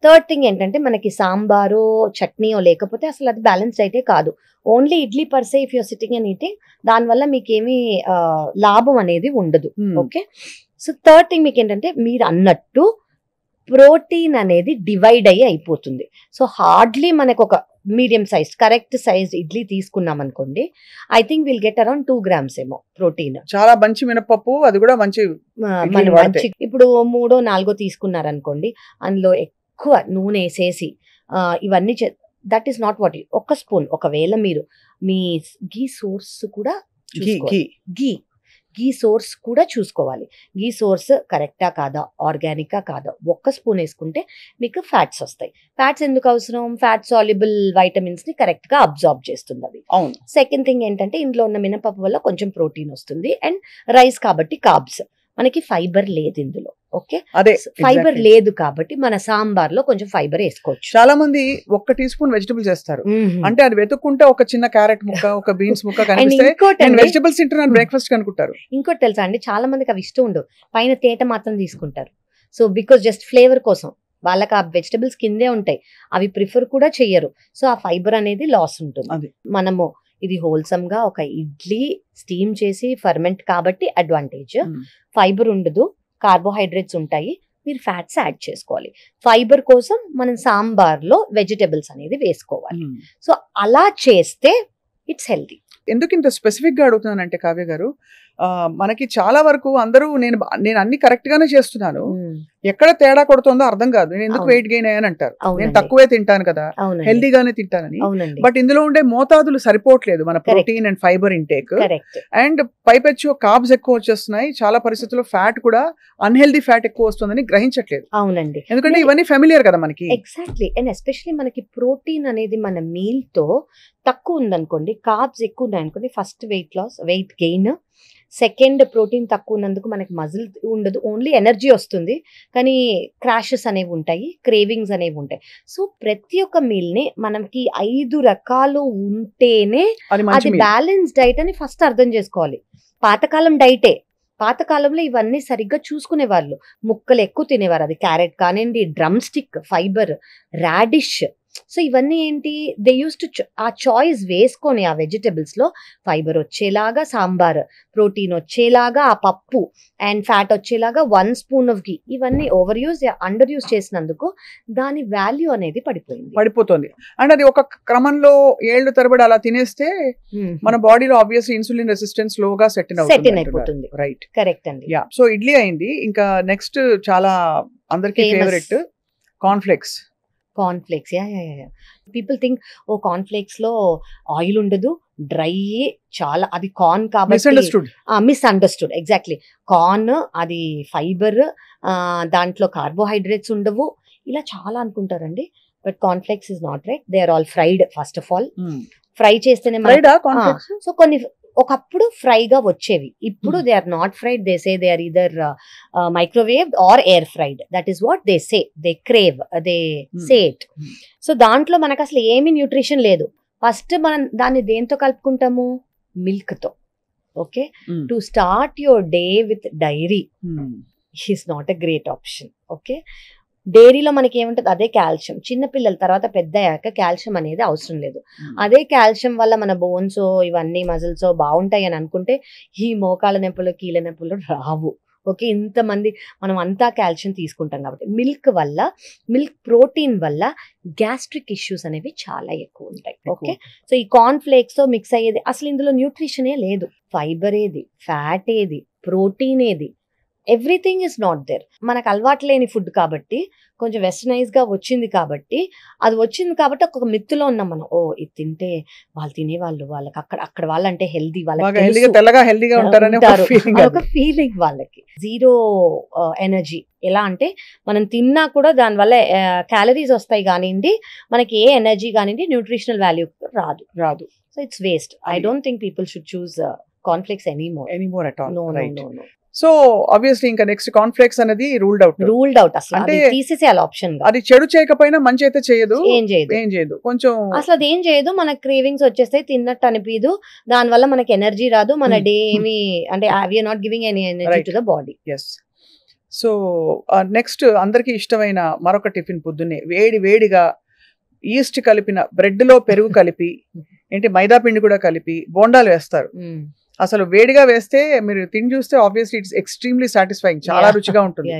థర్డ్ థింగ్ ఏంటంటే మనకి సాంబారో చట్నీయో లేకపోతే అసలు అది బ్యాలెన్స్డ్ అయితే కాదు. Only idli per se if you're sitting and eating, దానివల్ల మీకేమీ లాభం అనేది ఉండదు. ఓకే, సో థర్డ్ థింగ్ మీకు ఏంటంటే మీరు అన్నట్టు ప్రోటీన్ అనేది డివైడ్ అయ్యి అయిపోతుంది. సో హార్డ్లీ మనకు ఒక medium size correct size idli తీసుకున్నాం అనుకోండి, I think will get around 2 grams ఏమో ప్రోటీన్. చాలా మంచి మినపప్పు, అది కూడా మంచి. ఇప్పుడు 3-4 తీసుకున్నారనుకోండి, అందులో ఎక్కువ నూనె వేసేసి ఇవన్నీ that is not what. 1 spoon, ఒకవేళ మీరు మీ గీ సోర్స్ కూడా గీ సోర్స్ కూడా చూసుకోవాలి. గీ సోర్స్ కరెక్టా కాదా, ఆర్గానికా కాదా. 1 స్పూన్ వేసుకుంటే మీకు ఫ్యాట్స్ వస్తాయి. ఫ్యాట్స్ ఎందుకు అవసరం? ఫ్యాట్ సాల్యుబుల్ వైటమిన్స్ ని కరెక్ట్ గా అబ్జార్బ్ చేస్తుంది అవి. సెకండ్ థింగ్ ఏంటంటే ఇందులో ఉన్న మినపప్పు వల్ల కొంచెం ప్రోటీన్ వస్తుంది, అండ్ రైస్ కాబట్టి కార్బ్స్. మనకి ఫైబర్ లేదు ఇందులో. ఓకే, అదే ఫైబర్ లేదు కాబట్టి మన సాంబార్ లో కొంచెం ఫైబర్ వేసుకోవచ్చు. చాలా మంది 1 టీ స్పూన్ వెజిటబుల్స్ వేస్తారు, అంటే అది వెతుక్కుంటే ఒక చిన్న క్యారెట్ ముక్క, ఒక బీన్స్ ముక్క కనిపిస్తే వెజిటబుల్స్ తింటున్నాను బ్రేక్ఫాస్ట్ అనుకుంటారు. ఇంకోటి తెలుసా అండి, చాలా మందికి అవి ఇష్టం ఉండవు, పైన తేట మాత్రం తీసుకుంటారు. సో బికాస్ జస్ట్ ఫ్లేవర్ కోసం వాళ్ళకి ఆ వెజిటబుల్స్ కిందే ఉంటాయి, అవి ప్రిఫర్ కూడా చెయ్యరు. సో ఆ ఫైబర్ అనేది లాస్ ఉంటుంది. మనము ఇది హోల్సమ్ గా ఒక ఇడ్లీ స్టీమ్ చేసి ఫర్మెంట్ కాబట్టి అడ్వాంటేజ్. ఫైబర్ ఉండదు, కార్బోహైడ్రేట్స్ ఉంటాయి, మీరు ఫ్యాట్స్ యాడ్ చేసుకోవాలి. ఫైబర్ కోసం మనం సాంబార్ లో వెజిటబుల్స్ అనేది వేసుకోవాలి. సో అలా చేస్తే ఇట్స్ హెల్తీ. ఎందుకు ఇంత స్పెసిఫిక్ గా అడుగుతున్నానంటే కావ్య గారు, మనకి చాలా వరకు అందరూ నేను అన్ని కరెక్ట్ గానే చేస్తున్నాను, ఎక్కడ తేడా కొడుతుందో అర్థం కాదు. నేను ఎందుకు వెయిట్ గెయిన్ అయ్యాను అంటారు. నేను తక్కువే తింటాను కదా, హెల్దీగానే తింటానని. బట్ ఇందులో ఉండే మోతాదులు సరిపోవట్లేదు, మన protein and fibre intake. And పైపెచ్చు కార్బ్స్ ఎక్కువ వచ్చేస్తున్నాయి, చాలా పరిస్థితుల్లో ఫ్యాట్ కూడా అన్హెల్దీ ఫ్యాట్ ఎక్కువ వస్తుందని గ్రహించట్లేదు. అవునండి, ఎందుకంటే ఇవన్నీ ఫెమిలియర్ కదా మనకి. ఎగ్జాక్ట్లీ. అండ్ ఎస్పెషల్లీ మనకి ప్రోటీన్ అనేది మన మీల్ తో తక్కువ ఉందనుకోండి, కార్బ్స్ ఎక్కువ ఉన్నాయనుకోండి, first weight gain. Second, protein తక్కువ ఉన్నందుకు మనకి మజిల్ ఉండదు, ఓన్లీ ఎనర్జీ వస్తుంది, కానీ క్రాషెస్ అనేవి ఉంటాయి, క్రేవింగ్స్ అనేవి ఉంటాయి. సో ప్రతి ఒక్క మీల్ ని మనకి 5 రకాలు ఉంటేనే అది బ్యాలెన్స్ డైట్ అని ఫస్ట్ అర్థం చేసుకోవాలి. పాతకాలం డైటే, పాతకాలంలో ఇవన్నీ సరిగ్గా చూసుకునేవాళ్ళు, ముక్కలు ఎక్కువ తినేవారు. అది క్యారెట్ కానివ్వండి, drum stick, fibre, radish. So ఇవన్నీ ఏంటి, దే యూస్ టు ఆ చాయిస్ వేసుకొని ఆ వెజిటబుల్స్ లో ఫైబర్ వచ్చేలాగా సాంబార్, ప్రోటీన్ వచ్చేలాగా ఆ పప్పు, అండ్ ఫ్యాట్ వచ్చేలాగా 1 స్పూన్ ఆఫ్ గీ. ఇవన్నీ ఓవర్ యూజ్, అండర్ యూజ్ చేసినందుకు దాని వాల్యూ అనేది పడిపోతుంది. అండ్ అది ఒక క్రమంలో ఏళ్ళు తరబడి అలా తినేస్తే మన బాడీలో ఆబ్వియస్లీ ఇన్సులిన్ రెసిస్టెన్స్ లోగా సెట్ అయిపోతుంది. రైట్, కరెక్ట్ అండి. సో ఇడ్లీ అయింది. ఇంకా నెక్స్ట్ చాలా అందరికి Famous. Favourite cornflakes. Cornflakes people think oh cornflakes లో ఆయిల్ ఉండదు, డ్రై, చాలా అది కార్న్ కాబట్టి మిస్అండర్స్టూడ్. మిస్అండర్స్టూడ్. ఎగ్జాక్ట్లీ. కార్న్ అది ఫైబర్, దాంట్లో కార్బోహైడ్రేట్స్ ఉండవు, ఇలా చాలా అనుకుంటారండి. But cornflakes is not right. They are all fried. First of all fry చేస్తేనే ఫ్రైడా కార్న్ఫ్లేక్స్? సో కొన్ని ఒకప్పుడు ఫ్రైగా వచ్చేవి, ఇప్పుడు they are not fried. They say they are either microwave or air fried. That is what they say. They crave, they say it. So దాంట్లో మనకు అసలు ఏమి న్యూట్రిషన్ లేదు. ఫస్ట్ మనం దాన్ని దేంతో కలుపుకుంటాము? మిల్క్ తో. Okay, to start your day with dairy is not a great option. Okay, డైరీలో మనకి ఏముంటుంది? అదే కాల్షియం. చిన్నపిల్లల తర్వాత పెద్ద అయ్యాక కాల్షియం అనేది అవసరం లేదు. అదే కాల్షియం వల్ల మన బోన్స్ ఇవన్నీ మజిల్స్ బాగుంటాయి అని అనుకుంటే ఈ మోకాళ్ళ నొప్పులు, కీళ్ళ నొప్పులు రావు. ఓకే, ఇంతమంది మనం అంతా కాల్షియం తీసుకుంటాం కాబట్టి. మిల్క్ ప్రోటీన్ వల్ల గ్యాస్ట్రిక్ ఇష్యూస్ అనేవి చాలా ఎక్కువ ఉంటాయి. ఓకే, సో ఈ కార్న్ ఫ్లేక్స్ తో మిక్స్ అయ్యేది అసలు ఇందులో న్యూట్రిషనే లేదు. ఫైబర్ ఏది, ఫ్యాట్ ఏది, ప్రోటీన్ ఏది, ఎవ్రీథింగ్ ఇస్ నాట్ దేర్. మనకు అలవాటు లేని ఫుడ్ కాబట్టి, కొంచెం వెస్టర్నైజ్ గా వచ్చింది కాబట్టి, అది వచ్చింది కాబట్టి ఒక మిత్తులో ఉన్నాం మనం. ఓ ఇది తింటే వాళ్ళు తినేవాళ్ళు, వాళ్ళకి అక్కడ వాళ్ళంటే హెల్దీ, వాళ్ళకి తెల్లగా హెల్దీగా ఉంటారని ఒక ఫీలింగ్ వాళ్ళకి. Zero energy. ఎలా అంటే మనం తిన్నా కూడా దానివల్ల క్యాలరీస్ వస్తాయి కానివ్వండి, మనకి ఏ ఎనర్జీ కానివ్వండి, న్యూట్రిషనల్ వాల్యూ రాదు. So it's waste. I don't think people should choose cornflakes anymore at all. No. So obviously ఇంకా నెక్స్ట్ కార్న్ఫ్లేక్స్ అనేది రూల్డ్ అవుట్. అసలు అంటే తీసేసేయాలి ఆప్షన్ గా. అది చెడు చేయకపోయినా మంచి అయితే చేయదు, ఏం చేయదు కొంచెం అసలు అది ఏం చేయదు. మనకి క్రేవింగ్స్ వచ్చేస్తాయి, తిన్నట్టు అనిపించదు, దానివల్ల మనకి ఎనర్జీ రాదు, మన డే ఏమి అంటే we are not giving any energy to the body. Yes. So next అందరికి ఇష్టమైన మరొక టిఫిన్ పొద్దున్నే వేడిగా ఈస్ట్ కలిపిన బ్రెడ్ లో పెరుగు కలిపి ఏంటి మైదా పిండి కూడా కలిపి బోండాలు వేస్తారు. అసలు వేడిగా వేస్తే మీరు తిని చూస్తే ఆబ్వియస్లీ ఇట్స్ ఎక్స్ట్రీమ్లీ సాటిస్ఫైయింగ్, చాలా రుచిగా ఉంటుంది.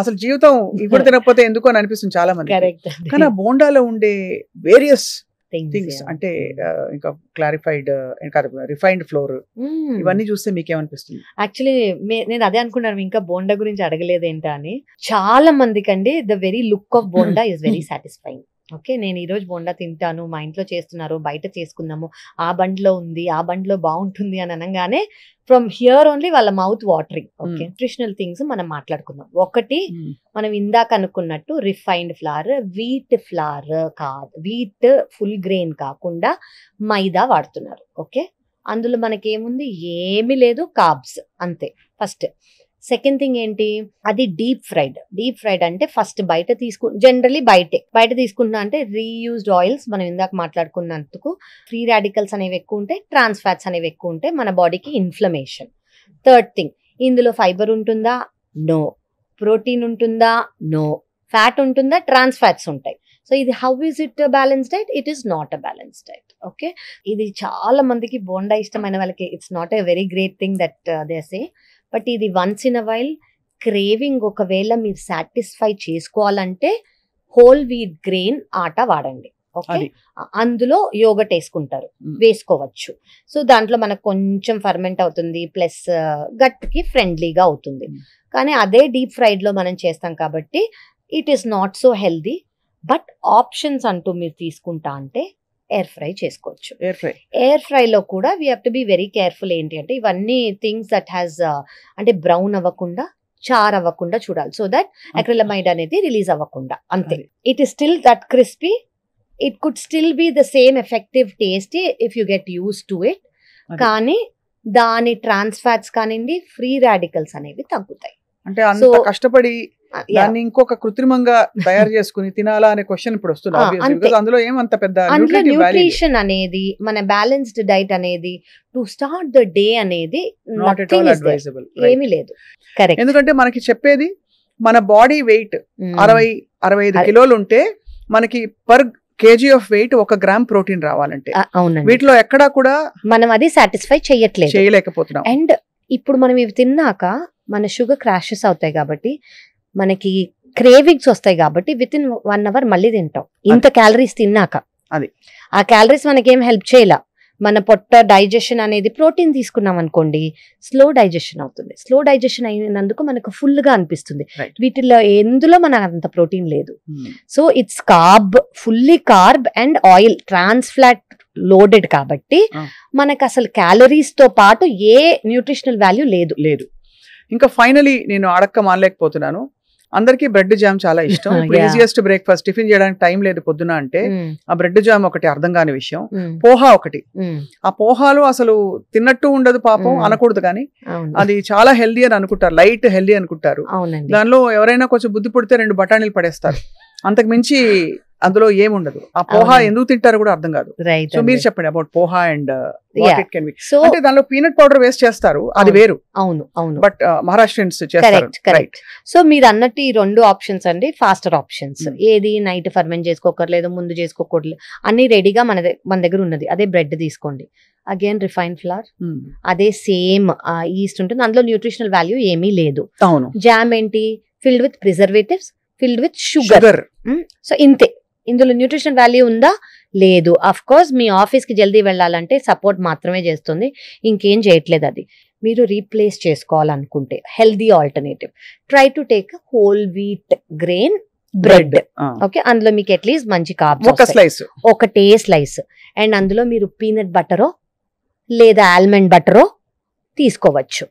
అసలు జీవితం ఇప్పుడు తినకపోతే ఎందుకు అని అనిపిస్తుంది చాలా మంది. కానీ ఆ బోండాలో ఉండే వేరియస్ థింగ్స్ అంటే ఇంకా క్లారిఫైడ్ రిఫైన్డ్ ఫ్లోర్, ఇవన్నీ చూస్తే మీకేమనిపిస్తుంది? యాక్చువల్లీ నేను అదే అనుకున్నాను, ఇంకా బోండా గురించి అడగలేదేంటా అని. చాలా మందికి అండి the very look of bonda is very satisfying. Okay, నేను ఈరోజు బోండా తింటాను, మా ఇంట్లో చేస్తున్నారు, బయట చేసుకున్నాము, ఆ బండిలో ఉంది, ఆ బండిలో బాగుంటుంది అని అనగానే ఫ్రమ్ హియర్ ఓన్లీ వాళ్ళ mouth watering. Okay, nutritional things మనం మాట్లాడుకుందాం. ఒకటి, మనం ఇందాక అనుకున్నట్టు రిఫైన్డ్ ఫ్లవర్, వీట్ ఫ్లవర్ కాదు, వీట్ ఫుల్ గ్రెయిన్ కాకుండా మైదా వాడుతున్నారు. ఓకే, అందులో మనకేముంది? ఏమీ లేదు, కార్బ్స్ అంతే. ఫస్ట్. సెకండ్ థింగ్ ఏంటి? అది డీప్ ఫ్రైడ్ అంటే ఫస్ట్ జనరలీ బయట తీసుకుంటున్నా అంటే రీయూజ్డ్ ఆయిల్స్. మనం ఇందాక మాట్లాడుకున్నందుకు ఫ్రీ రాడికల్స్ అనేవి ఎక్కువ ఉంటాయి, ట్రాన్స్ ఫ్యాట్స్ అనేవి ఎక్కువ ఉంటాయి, మన బాడీకి ఇన్ఫ్లమేషన్. థర్డ్ థింగ్, ఇందులో ఫైబర్ ఉంటుందా? నో. ప్రోటీన్ ఉంటుందా? నో. ఫ్యాట్ ఉంటుందా? ట్రాన్స్ ఫ్యాట్స్ ఉంటాయి. సో ఇది how is it balance diet? It is not a balance diet. Okay, ఇది చాలా మందికి బోండా ఇష్టమైన వాళ్ళకి it's not a very great thing that they say. But ఇది once in a while craving ఒకవేళ మీరు సాటిస్ఫై చేసుకోవాలంటే హోల్ వీట్ గ్రెయిన్ ఆటా వాడండి. ఓకే, అందులో యోగట్ వేసుకోవచ్చు. సో దాంట్లో మనకు కొంచెం ఫర్మెంట్ అవుతుంది, ప్లస్ గట్ కి ఫ్రెండ్లీగా అవుతుంది. కానీ అదే డీప్ ఫ్రైడ్ లో మనం చేస్తాం కాబట్టి it is not so healthy. But options అంటూ మీరు తీసుకుంటా అంటే ఎయిర్ ఫ్రై చేసుకోవచ్చు. ఎయిర్ ఫ్రై లో కూడా we have to be very careful. ఏంటి అంటే ఇవన్నీ థింగ్స్ దట్ హ్యాస్ అంటే బ్రౌన్ అవ్వకుండా, చార్ అవ్వకుండా చూడాలి. సో దట్ అక్రిలమైడ్ అనేది రిలీజ్ అవ్వకుండా. అంతే. It is still that crispy. It could still be the same effective tasty if you get use to it. కానీ దాని ట్రాన్స్ ఫ్యాట్స్ కానివ్వండి, ఫ్రీ రాడికల్స్ అనేవి తగ్గుతాయి. అంటే అంత కష్టపడి దాన్ని ఇంకొక కృత్రిమంగా తయారు చేసుకుని తినాలా అనే క్వశ్చన్ ఇప్పుడు వస్తుంది. అందులో ఏమంత పెద్ద న్యూట్రిషన్ అనేది, మన బ్యాలెన్స్డ్ డైట్ అనేది, టు స్టార్ట్ ద డే అనేది ఏమీ లేదు. కరెక్ట్. ఎందుకంటే మనకి చెప్పేది మన బాడీ వెయిట్ 60-65 కిలోలు ఉంటే మనకి per KG of weight 1 gram protein రావాలంటే వీటిలో ఎక్కడా కూడా మనం అది సాటిస్ఫై చేయలేకపోతున్నాం. అండ్ ఇప్పుడు మనం ఇవి తిన్నాక మన షుగర్ క్రాషెస్ అవుతాయి కాబట్టి, మనకి క్రేవింగ్స్ వస్తాయి కాబట్టి విత్ ఇన్ 1 hour మళ్ళీ తింటాం. ఇంత క్యాలరీస్ తిన్నాక అది ఆ క్యాలరీస్ మనకేం హెల్ప్ చేయలా. మన పొట్ట డైజెషన్ అనేది ప్రోటీన్ తీసుకున్నాం అనుకోండి స్లో డైజెషన్ అవుతుంది. స్లో డైజెషన్ అయినందుకు మనకు ఫుల్ గా అనిపిస్తుంది. వీటిలో ఎందులో మనకు అంత ప్రోటీన్ లేదు. So it's fully carb and oil trans fat loaded కాబట్టి మనకు అసలు క్యాలరీస్ తో పాటు ఏ న్యూట్రిషనల్ వాల్యూ లేదు. ఇంకా ఫైనలీ నేను అడక్క మానలేకపోతున్నాను, అందరికీ బ్రెడ్ జామ్ చాలా ఇష్టం. ఈజియెస్ట్ బ్రేక్ఫాస్ట్, టిఫిన్ చేయడానికి టైం లేదు పొద్దున అంటే ఆ బ్రెడ్ జామ్ ఒకటి అర్థం కాని విషయం. పోహా ఒకటి, ఆ పోహాలు అసలు తిన్నట్టు ఉండదు పాపం, అనకూడదు కానీ అది చాలా హెల్దీ అని అనుకుంటారు, లైట్ హెల్దీ అనుకుంటారు. దానిలో ఎవరైనా కొంచెం బుద్ధి పుడితే 2 బఠానీలు పడేస్తారు, అంతకు మించి అందులో ఏముండదు. ఆ పోహా ఎందుకు తింటారు కూడా అర్థం కాదు. సో మీరు చెప్పండి అబౌట్ పోహా అండ్ అంటే దానిలో పీనట్ పౌడర్ వేస్ట్ చేస్తారు, అది వేరు. అవును బట్ మహారాష్ట్రియన్స్ చేస్తారు. సో మీరు అన్నట్టు ఈ 2 ఆప్షన్స్ అండి ఫాస్టర్ ఆప్షన్స్. ఏది నైట్ ఫర్మెంట్ చేసుకోకర్లేదు, ముందు చేసుకోకూడదు, అన్ని రెడీగా మన దగ్గర ఉన్నది. అదే బ్రెడ్ తీసుకోండి, అగైన్ రిఫైన్డ్ ఫ్లవర్, అదే సేమ్ ఈస్ట్ ఉంటుంది, అందులో న్యూట్రిషనల్ వాల్యూ ఏమీ లేదు. జామ్ ఏంటి, filled with preservatives, filled with sugar. So ఇంతే, ఇందులో న్యూట్రిషన్ వాల్యూ ఉందా, లేదు. అఫ్ కోర్స్ మీ ఆఫీస్ కి జల్దీ వెళ్ళాలంటే సపోర్ట్ మాత్రమే చేస్తుంది, ఇంకేం చేయట్లేదు. అది మీరు రీప్లేస్ చేసుకోవాలనుకుంటే healthy alternative, try to take whole wheat grain bread. Okay, అందులో మీకు అట్లీస్ట్ మంచి కార్బ్స్, ఒకటే స్లైస్, అండ్ అందులో మీరు పీనట్ బటరో లేదా ఆల్మండ్ బటరో తీసుకోవచ్చు.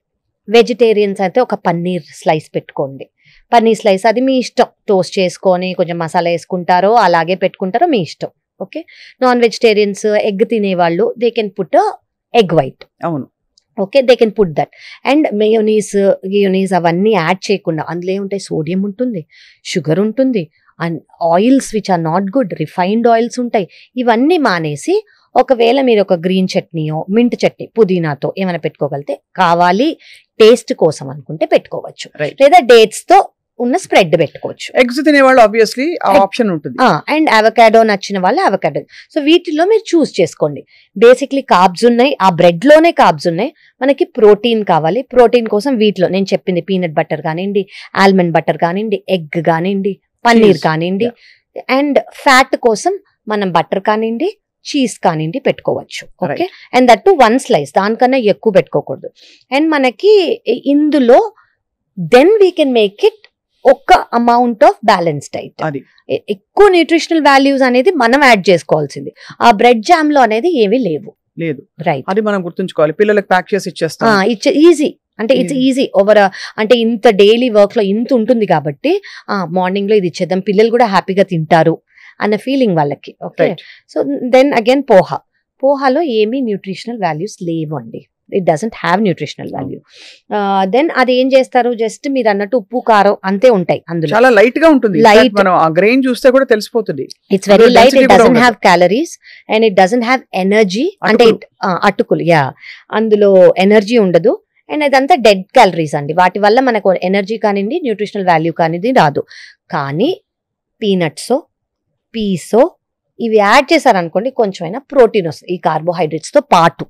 వెజిటేరియన్స్ అయితే ఒక పన్నీర్ స్లైస్ పెట్టుకోండి. పన్నీర్ స్లైస్ అది మీ ఇష్టం, టోస్ట్ చేసుకొని కొంచెం మసాలా వేసుకుంటారో అలాగే పెట్టుకుంటారో మీ ఇష్టం. ఓకే, నాన్ వెజిటేరియన్స్ ఎగ్ తినేవాళ్ళు they can put egg white. అవును, okay, they can put that. And mayonnaise అవన్నీ యాడ్ చేయకుండా, అందులో ఏముంటాయి, సోడియం ఉంటుంది, షుగర్ ఉంటుంది, and oils which are not good, refined oils ఉంటాయి. ఇవన్నీ మానేసి ఒకవేళ మీరు ఒక గ్రీన్ చట్నీయో మింట్ చట్నీ పుదీనాతో ఏమైనా పెట్టుకోగలితే, కావాలి టేస్ట్ కోసం అనుకుంటే పెట్టుకోవచ్చు, లేదా డేట్స్ తో ఉన్న స్ప్రెడ్ పెట్టుకోవచ్చు. ఎగ్స్ తినేవాళ్ళు ఆబ్వియస్లీ ఆ ఆప్షన్ ఉంటుంది. అండ్ అవకాడో నచ్చిన వాళ్ళు అవకాడో. సో వీటిలో మీరు చూస్ చేసుకోండి. బేసిక్లీ కార్బ్స్ ఉన్నాయి, ఆ బ్రెడ్ లోనే కార్బ్స్ ఉన్నాయి. మనకి ప్రోటీన్ కావాలి, ప్రోటీన్ కోసం వీటిలో నేను చెప్పింది పీనట్ బటర్ కానివ్వండి, ఆల్మండ్ బటర్ కానివ్వండి, ఎగ్ కానివ్వండి, పన్నీర్ కానివ్వండి, అండ్ ఫ్యాట్ కోసం మనం బటర్ కానివ్వండి, చీజ్ కానివ్వండి పెట్టుకోవచ్చు. Okay, and that too 1 slice, దానికన్నా ఎక్కువ పెట్టుకోకూడదు. అండ్ మనకి ఇందులో then we can make it ఒక అమౌంట్ ఆఫ్ బ్యాలెన్స్ డైట్. ఎక్కువ న్యూట్రిషనల్ వాల్యూస్ అనేది మనం యాడ్ చేసుకోవాల్సింది. ఆ బ్రెడ్ జామ్ లో అనేది ఏమీ లేదు. రైట్, అది మనం గుర్తుంచుకోవాలి. పిల్లలకు ప్యాక్ చేసి ఇచ్చేస్తాం, ఈజీ అంటే ఇట్స్ ఈజీ ఓవర్. అంటే ఇంత డైలీ వర్క్ లో ఇంత ఉంటుంది కాబట్టి మార్నింగ్ లో ఇది ఇచ్చేద్దాం, పిల్లలు కూడా హ్యాపీగా తింటారు అన్న ఫీలింగ్ వాళ్ళకి. ఓకే, సో దెన్ అగైన్ పోహాలో ఏమీ న్యూట్రిషనల్ వాల్యూస్ లేవు అండి. It doesn't have nutritional value. Then అది ఏం చేస్తారు, జస్ట్ మీరు అన్నట్టు ఉప్పు కారం అంతే ఉంటాయి అందులో. చాలా లైట్ గా ఉంటుంది, లైట్, మనం ఆ గ్రెయిన్ చూస్తే కూడా తెలిసిపోతుంది. It's very light, it doesn't have calories and it doesn't have energy. అంటే అటుకులు, అందులో ఎనర్జీ ఉండదు. అండ్ అదంతా డెడ్ క్యాలరీస్ అండి, వాటి వల్ల మనకు ఎనర్జీ కానివ్వండి, న్యూట్రిషనల్ వాల్యూ కానిది రాదు. కానీ పీనట్సో పీసో ఇవి యాడ్ చేశారనుకోండి, కొంచెమైనా ప్రోటీన్ వస్తుంది ఈ కార్బోహైడ్రేట్స్ తో పాటు.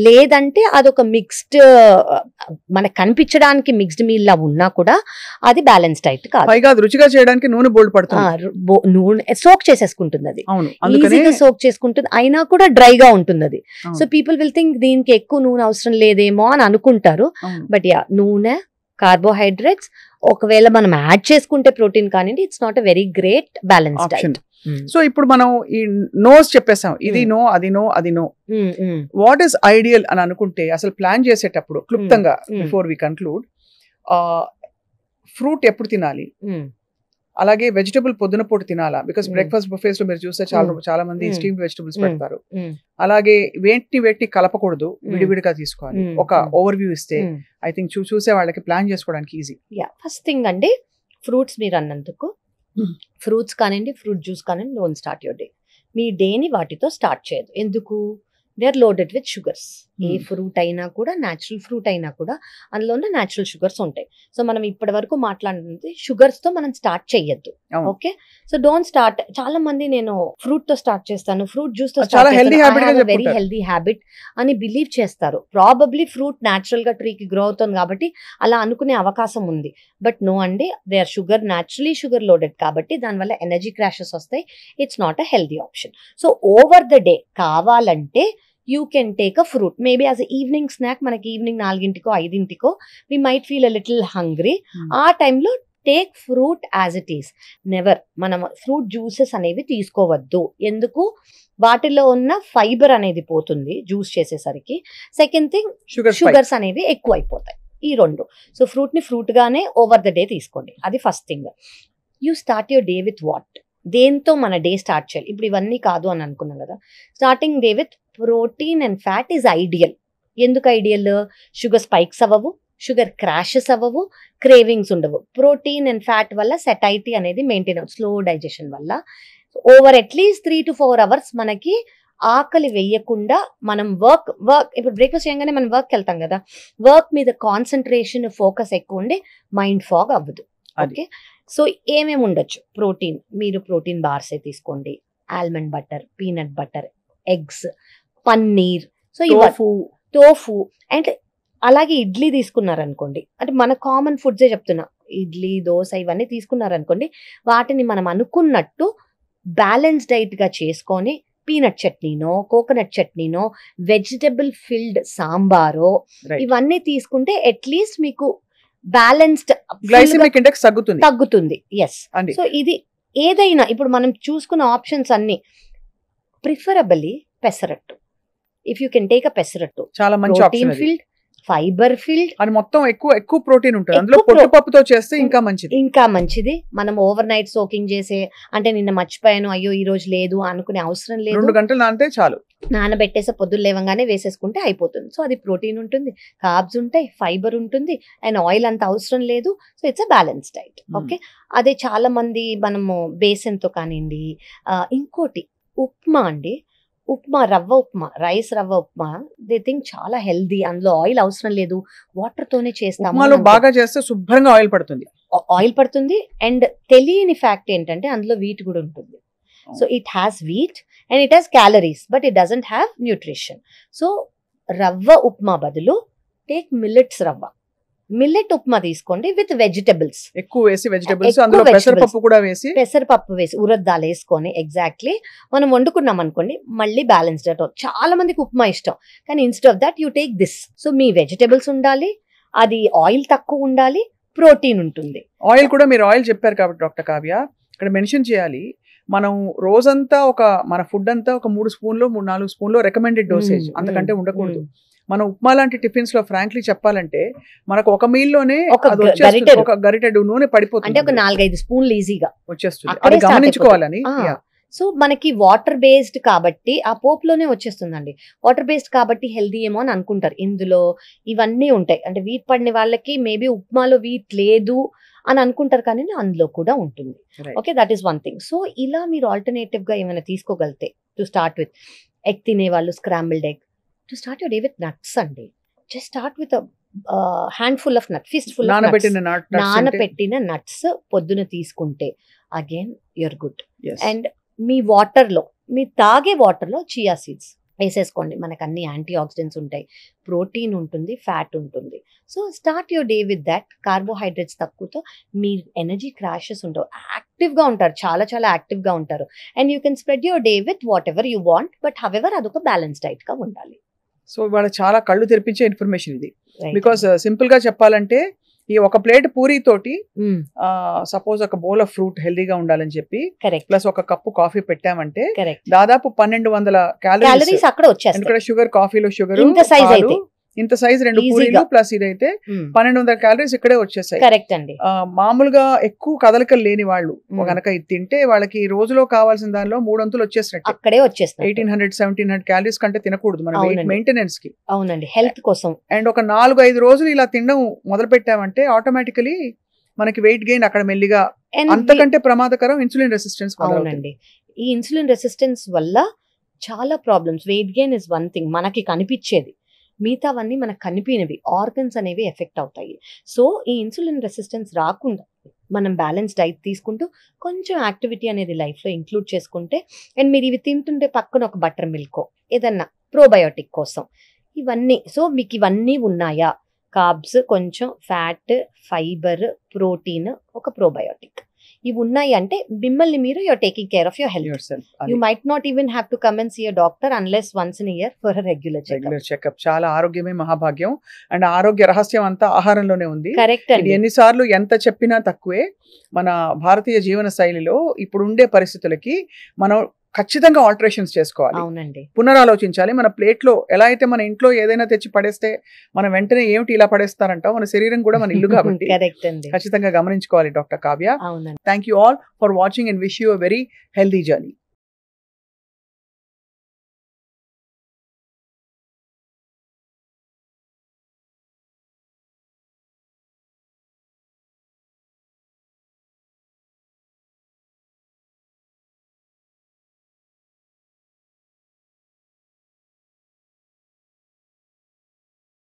లేదంటే అదొక మిక్స్డ్, మనకు కనిపించడానికి మిక్స్డ్ మీల్ లా ఉన్నా కూడా అది బ్యాలెన్స్ డైట్ కాదు. పైగా రుచిగా చేయడానికి నూనె బోల్డ్ పడుతుంది, నూనె సోక్ చేసేసుకుంటుంది, అది ఈజీగా సోక్ చేసుకుంటుంది, అయినా కూడా డ్రైగా ఉంటుంది అది. సో పీపుల్ విల్ థింక్ దీనికి ఎక్కువ నూనె అవసరం లేదేమో అని అనుకుంటారు. బట్ నూనె, కార్బోహైడ్రేట్స్ ఒకవేళ మనం యాడ్ చేసుకుంటే ప్రోటీన్ కానివ్వండి, it's not a very great balance diet. So ఇప్పుడు మనం ఈ నోస్ చెప్పేసాం, ఇది నో, అది నో, అది నో. వాట్ ఈస్ ఐడియల్ అని అనుకుంటే అసలు ప్లాన్ చేసేటప్పుడు క్లుప్తంగా బిఫోర్ వి కన్క్లూడ్, ఫ్రూట్ ఎప్పుడు తినాలి, అలాగే వెజిటబుల్ పొద్దున పూట తినాలా? బికాస్ బ్రేక్ఫాస్ట్ బుఫేస్ లో మీరు చూస్తే చాలా మంది స్టీమ్డ్ వెజిటబుల్స్ పెడతారు. అలాగే వేటిని కలపకూడదు, విడివిడిగా తీసుకోవాలి. ఒక ఓవర్ వ్యూ ఇస్తే ఐ థింక్ చూసే వాళ్ళకి ప్లాన్ చేసుకోవడానికి ఈజీ. ఫస్ట్ థింగ్ అండి, ఫ్రూట్స్ మీరు అన్నందుకు, ఫ్రూట్స్ కానివ్వండి, ఫ్రూట్ జ్యూస్ కానివ్వండి, డోంట్ స్టార్ట్ యువర్ డే. మీ డేని వాటితో స్టార్ట్ చేయదు. ఎందుకు? They are loaded with sugars. ఏ ఫ్రూట్ అయినా కూడా, న్యాచురల్ ఫ్రూట్ అయినా కూడా అందులోనే న్యాచురల్ షుగర్స్ ఉంటాయి. సో మనం ఇప్పటి వరకు మాట్లాడుతుంది షుగర్స్ తో మనం స్టార్ట్ చేయొద్దు. Okay, so don't start. చాలా మంది నేను ఫ్రూట్ తో స్టార్ట్ చేస్తాను, ఫ్రూట్ జ్యూస్ తో స్టార్ట్ చేస్తాను, వెరీ హెల్దీ హ్యాబిట్ అని బిలీవ్ చేస్తారు. ప్రాబబ్లీ ఫ్రూట్ న్యాచురల్ గా ట్రీకి గ్రో అవుతుంది కాబట్టి అలా అనుకునే అవకాశం ఉంది. బట్ నో అండి, they are sugar, naturally sugar loaded కాబట్టి దానివల్ల ఎనర్జీ క్రాషెస్ వస్తాయి. It's not a healthy option. So over the day కావాలంటే you can take a fruit maybe as evening snack. మనకి evening 4 5 we might feel a little hungry. ఆ టైంలో take fruit as it is. Never మనం fruit juices అనేవి తీసుకోవద్దు. ఎందుకు? వాటిలో ఉన్న ఫైబర్ అనేది పోతుంది జ్యూస్ చేసేసరికి. సెకండ్ థింగ్, షుగర్స్ అనేవి ఎక్కువ అయిపోతాయి. ఈ రెండు. సో ఫ్రూట్ ని ఫ్రూట్ గానే ఓవర్ ద డే తీసుకోండి. అది first thing. You start your day with what? దేంతో మన డే స్టార్ట్ చేయాలి? ఇప్పుడు ఇవన్నీ కాదు అని అనుకున్నాం కదా. Starting day with protein and fat is ideal. ఎందుకు ఐడియల్? షుగర్ స్పైక్స్ అవ్వవు, షుగర్ క్రాషెస్ అవ్వవు, క్రేవింగ్స్ ఉండవు. ప్రోటీన్ అండ్ ఫ్యాట్ వల్ల సెటైటీ అనేది మెయింటైన్ అవుతుంది, స్లో డైజెషన్ వల్ల. ఓవర్ అట్లీస్ట్ 3 to 4 hours మనకి ఆకలి వేయకుండా మనం వర్క్ ఇప్పుడు బ్రేక్ఫాస్ట్ చేయగానే మనం వర్క్కి వెళ్తాం కదా, వర్క్ మీద కాన్సన్ట్రేషన్ ఫోకస్ ఎక్కువ ఉండి మైండ్ ఫాగ్ అవ్వదు. ఓకే, సో ఏమేమి ఉండొచ్చు? ప్రోటీన్, మీరు ప్రోటీన్ బార్సే తీసుకోండి, almond butter, peanut butter, eggs, paneer, so tofu. And అలాగే ఇడ్లీ తీసుకున్నారనుకోండి, అంటే మన కామన్ ఫుడ్సే చెప్తున్నా, ఇడ్లీ, దోశ ఇవన్నీ తీసుకున్నారనుకోండి, వాటిని మనం అనుకున్నట్టు బ్యాలెన్స్ డైట్ గా చేసుకొని పీనట్ చట్నీనో, కోకోనట్ చట్నీనో, వెజిటబుల్ ఫిల్డ్ సాంబారో ఇవన్నీ తీసుకుంటే అట్లీస్ట్ మీకు బ్యాలెన్స్డ్ గ్లైసెమిక్ ఇండెక్స్ తగ్గుతుంది. ఎస్. సో ఇది ఏదైనా ఇప్పుడు మనం చూసుకున్న ఆప్షన్స్ అన్ని preferably pesarattu. If you can take అ పెసరట్టు, చాలా మంచి ఆప్షన్. ఫిల్డ్, ఫైబర్ ఫిల్డ్, అది మొత్తం ఎక్కువ ప్రోటీన్ ఉంటుంది అందులో. పొట్టుపప్పుతో చేస్తే ఇంకా మంచిది. మనం ఓవర్ నైట్ సోకింగ్ చేసే, అంటే నిన్న మర్చిపోయాను, అయ్యో ఈ రోజు లేదు అనుకునే అవసరం లేదు. 2 గంటలు నానితే చాలు. నానబెట్టేసే పొద్దున్న లేవగానే వేసేసుకుంటే అయిపోతుంది. సో అది ప్రోటీన్ ఉంటుంది, కార్బ్స్ ఉంటాయి, ఫైబర్ ఉంటుంది, అండ్ ఆయిల్ అంత అవసరం లేదు. So it's a balance diet. Okay, అదే చాలా మంది మనము బేసన్తో కానివ్వండి. ఇంకోటి ఉప్మా అండి, రవ్వ ఉప్మా, రైస్ రవ్వ ఉప్మా, దే థింక్ చాలా హెల్దీ, అందులో ఆయిల్ అవసరం లేదు, వాటర్ తోనే చేస్తాము. బాగా చేస్తే శుభ్రంగా ఆయిల్ పడుతుంది. అండ్ తెలియని ఫ్యాక్ట్ ఏంటంటే అందులో వీట్ కూడా ఉంటుంది. So it has wheat and it has calories, but it doesn't have nutrition. So రవ్వ ఉప్మా బదులు టేక్ మిల్లెట్స్ రవ్వ, మిల్లెట్ ఉప్మా తీసుకోండి విత్ వెజిటబుల్స్ ఎక్కువ వేసి, వెజిటబుల్స్ అందులో పెసరపప్పు వేసి ఉరద్దాలు వేసుకొని ఎగ్జాక్ట్లీ మనం వండుకున్నాం అనుకోండి, మళ్ళీ బ్యాలెన్స్డ్ డైట్. చాలా మందికి ఉప్మా ఇష్టం, కానీ instead of that you take this. So me vegetables ఉండాలి, అది ఆయిల్ తక్కువ ఉండాలి, ప్రోటీన్ ఉంటుంది. ఆయిల్ కూడా మీరు ఆయిల్ చెప్పారు కాబట్టి డాక్టర్ కావ్య ఇక్కడ మెన్షన్ చేయాలి. మనం రోజంతా మన ఫుడ్ అంతా ఒక 3 స్పూన్లు 4 స్పూన్లు రికమెండెడ్ డోసేజ్, అంతకంటే ఉండకూడదు. మనం ఉప్మా లాంటి టిఫిన్స్ లో ఫ్రాంక్లీ చెప్పాలంటే మనకు ఒక మీల్ లోనే ఒక గరిటెడు నూనె పడిపోతుంది, అంటే ఒక 4-5 స్పూన్లు ఈజీగా వచ్చేస్తుంది. అది గమనించుకోవాలని. సో మనకి వాటర్ బేస్డ్ కాబట్టి ఆ పోపులోనే వచ్చేస్తుందండి. వాటర్ బేస్డ్ కాబట్టి హెల్దీ ఏమో అని అనుకుంటారు. ఇందులో ఇవన్నీ ఉంటాయి, అంటే వీట్ పడిన వాళ్ళకి మేబీ ఉప్మాలో వీట్ లేదు అని అనుకుంటారు, కానీ అందులో కూడా ఉంటుంది. Okay, that is one thing. So ఇలా మీరు ఆల్టర్నేటివ్ గా ఏమైనా తీసుకోగలితే, టు స్టార్ట్ విత్ ఎగ్ తినే వాళ్ళు scrambled egg. To start your day with nuts అండి. Just start with a handful of nuts, fistful of నానబెట్టిన నట్స్ పొద్దున తీసుకుంటే అగైన్ యూర్ గుడ్. అండ్ మీ వాటర్లో, మీ తాగే వాటర్లో చియా సీడ్స్ వేసేసుకోండి. మనకు అన్ని యాంటీ ఆక్సిడెంట్స్ ఉంటాయి, ప్రోటీన్ ఉంటుంది, ఫ్యాట్ ఉంటుంది. So start your day with that. Carbohydrates తక్కువతో మీ ఎనర్జీ క్రాషెస్ ఉండవు, యాక్టివ్గా ఉంటారు, చాలా చాలా యాక్టివ్గా ఉంటారు. And you can spread your day with whatever you want, but however అదొక బ్యాలెన్స్ డైట్గా ఉండాలి. సో ఇవాళ చాలా కళ్ళు తెరిపించే ఇన్ఫర్మేషన్ ఇది. బికాస్ సింపుల్ గా చెప్పాలంటే ఈ ఒక ప్లేట్ పూరీ తోటి సపోజ్ ఒక బౌల్ ఆఫ్ ఫ్రూట్ హెల్దీగా ఉండాలని చెప్పి ప్లస్ ఒక కప్పు కాఫీ పెట్టామంటే దాదాపు 1200 క్యాలరీస్ అక్కడ వచ్చేస్తాయి. షుగర్, కాఫీలో షుగర్ ఇంత సైజ్ 2 పూరీలు ప్లస్ ఇదైతే 1200 క్యాలరీస్ ఇక్కడే వచ్చేసాయి. కరెక్ట్ అండి. మామూలుగా ఎక్కువ కదలికలు లేని వాళ్ళు కనుక ఇది తింటే వాళ్ళకి రోజులో కావాల్సిన దానిలో 3 వంతులు వచ్చేసినట్టు, అక్కడే వచ్చేస్తాయి. 1800-1700 క్యాలరీస్ కంటే తినకూడదు మన మెయింటెనెన్స్ కి. అవునండి, హెల్త్ కోసం. అండ్ ఒక 4-5 రోజులు ఇలా తినడం మొదలు పెట్టామంటే ఆటోమేటికలీ మనకి వెయిట్ గెయిన్ అక్కడ మెల్లిగా. అంతకంటే ప్రమాదకరం ఇన్సులిన్ రెసిస్టెన్స్. అవునండి, ఈ ఇన్సులిన్ రెసిస్టెన్స్ వల్ల చాలా problems. Weight gain is one thing మనకి కనిపించేది, మిగతావన్నీ మనకు కనిపినవి, ఆర్గన్స్ అనేవి ఎఫెక్ట్ అవుతాయి. సో ఈ ఇన్సులిన్ రెసిస్టెన్స్ రాకుండా మనం బ్యాలెన్స్ డైట్ తీసుకుంటూ కొంచెం యాక్టివిటీ అనేది లైఫ్లో ఇంక్లూడ్ చేసుకుంటే, అండ్ మీరు ఇవి తింటుంటే పక్కన ఒక బటర్ మిల్కో ఏదన్నా ప్రోబయోటిక్ కోసం ఇవన్నీ. సో మీకు ఇవన్నీ ఉన్నాయా? కార్బ్స్, కొంచెం ఫ్యాట్, ఫైబర్, ప్రోటీన్, ఒక ప్రోబయోటిక్, ఇవి ఉన్నాయి అంటే మిమ్మల్ని మీరు you're taking care of your health. yourself. You might not even have to come and see a doctor unless once in year for a regular regular checkup. చాలా ఆరోగ్యమే మహాభాగ్యం. And ఆరోగ్య రహస్యం అంతా ఆహారంలోనే ఉంది. కరెక్ట్ ఇది అండి. ఎన్నిసార్లు ఎంత చెప్పినా తక్కువే. మన భారతీయ జీవన శైలిలో ఇప్పుడు ఉండే పరిస్థితులకి మనం ఖచ్చితంగా ఆల్టరేషన్స్ చేసుకోవాలి, అవునండి. పునరాలోచించాలి. మన ప్లేట్లో ఎలా అయితే మన ఇంట్లో ఏదైనా తెచ్చి పడేస్తే మనం వెంటనే ఏమిటి ఇలా పడేస్తారంటాం, మన శరీరం కూడా మన ఇల్లు కాబట్టి కరెక్ట్ అండి. ఖచ్చితంగా గమనించుకోవాలి డాక్టర్ కావ్య. అవునండి. Thank you all for watching and wish you a very healthy journey.